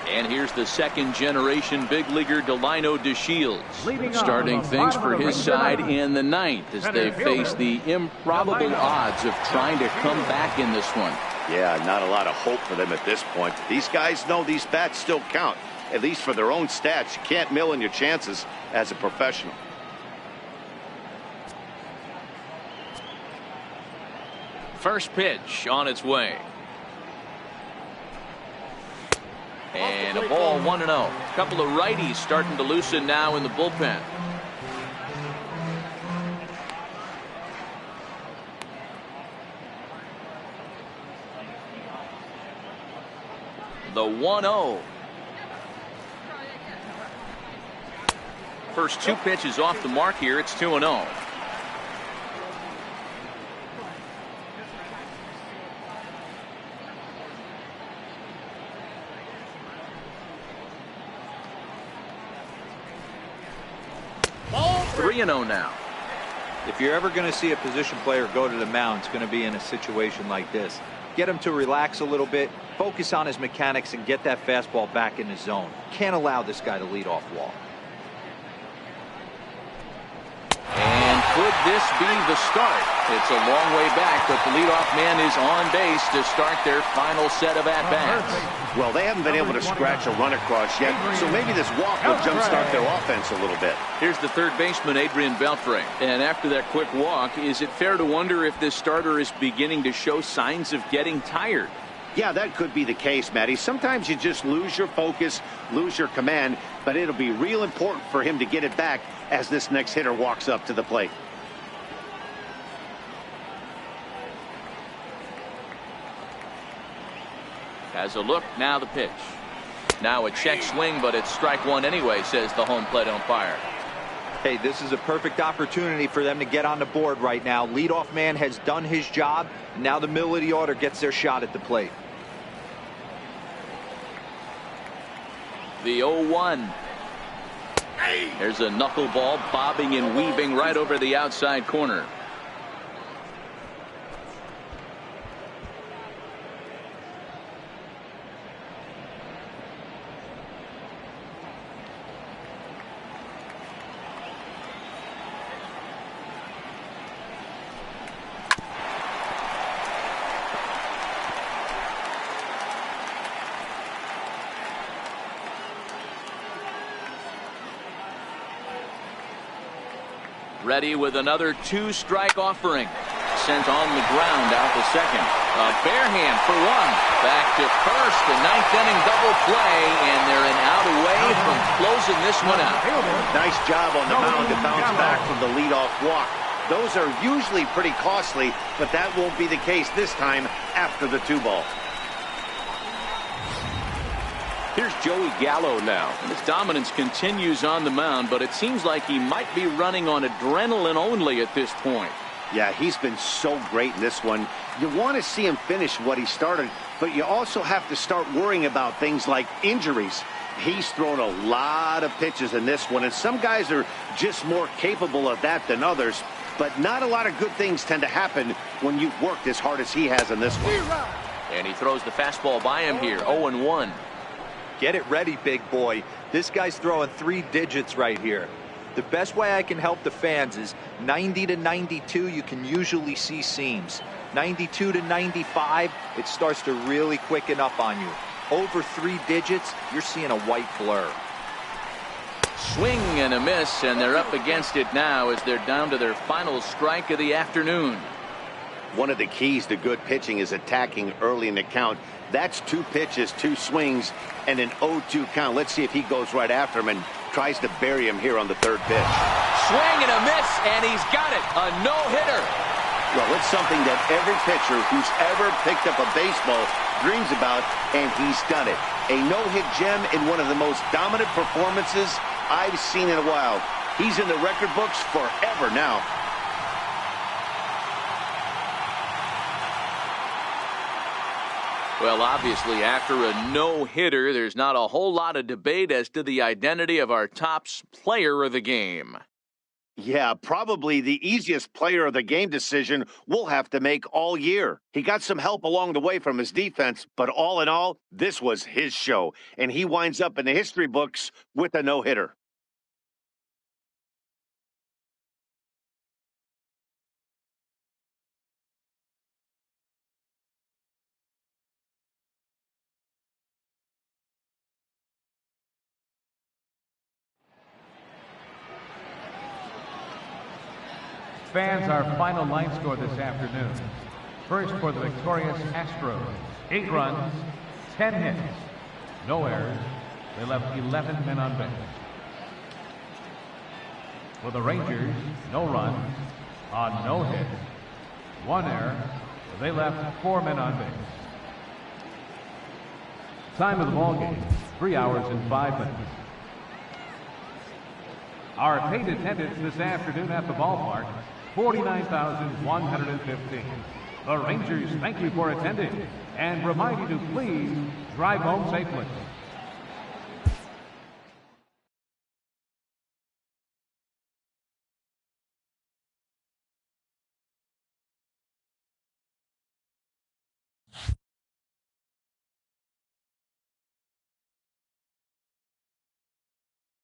And here's the second-generation big leaguer Delino DeShields starting things for his side in the ninth as they face the improbable odds of trying to come back in this one. Yeah, not a lot of hope for them at this point. These guys know these bats still count, at least for their own stats. You can't mill in your chances as a professional. First pitch on its way. And a ball 1-0. A couple of righties starting to loosen now in the bullpen. The 1-0. First two pitches off the mark here. It's 2-0. Ball 3-0 now. If you're ever going to see a position player go to the mound, it's going to be in a situation like this. Get him to relax a little bit, focus on his mechanics, and get that fastball back in his zone. Can't allow this guy to lead off walk. And could this be the start? It's a long way back, but the leadoff man is on base to start their final set of at-bats. Well, they haven't been able to scratch a run across yet, so maybe this walk will jumpstart their offense a little bit. Here's the third baseman, Adrian Beltre. And after that quick walk, is it fair to wonder if this starter is beginning to show signs of getting tired? Yeah, that could be the case, Matty. Sometimes you just lose your focus, lose your command, but it'll be real important for him to get it back as this next hitter walks up to the plate. Has a look, now the pitch. Now a check swing, but it's strike one anyway, says the home plate umpire. Hey, this is a perfect opportunity for them to get on the board right now. Leadoff man has done his job. Now the middle of the order gets their shot at the plate. The 0-1. There's a knuckleball bobbing and weaving right over the outside corner. Ready with another two-strike offering. Sent on the ground out to second. A bare hand for one. Back to first. The ninth-inning double play, and they're an out away from closing this one out. Nice job on the mound to bounce back from the leadoff walk. Those are usually pretty costly, but that won't be the case this time after the 2-ball. Here's Joey Gallo now. His dominance continues on the mound, but it seems like he might be running on adrenaline only at this point. Yeah, he's been so great in this one. You want to see him finish what he started, but you also have to start worrying about things like injuries. He's thrown a lot of pitches in this one, and some guys are just more capable of that than others, but not a lot of good things tend to happen when you've worked as hard as he has in this one. And he throws the fastball by him here, 0-1. Get it ready, big boy. This guy's throwing 3 digits right here. The best way I can help the fans is 90 to 92, you can usually see seams. 92 to 95, it starts to really quicken up on you. Over 3 digits, you're seeing a white blur. Swing and a miss, and they're up against it now as they're down to their final strike of the afternoon. One of the keys to good pitching is attacking early in the count. That's 2 pitches, 2 swings, and an 0-2 count. Let's see if he goes right after him and tries to bury him here on the 3rd pitch. Swing and a miss, and he's got it. A no-hitter. Well, it's something that every pitcher who's ever picked up a baseball dreams about, and he's done it. A no-hit gem in one of the most dominant performances I've seen in a while. He's in the record books forever now. Well, obviously, after a no-hitter, there's not a whole lot of debate as to the identity of our top player of the game. Yeah, probably the easiest player of the game decision we'll have to make all year. He got some help along the way from his defense, but all in all, this was his show, and he winds up in the history books with a no-hitter. Fans, our final line score this afternoon. First for the victorious Astros, 8 runs, 10 hits, no errors. They left 11 men on base. For the Rangers, no runs, on no hits, 1 error. They left 4 men on base. Time of the ball game, 3 hours and 5 minutes. Our paid attendance this afternoon at the ballpark, 49,115. The Rangers thank you for attending and remind you to please drive home safely.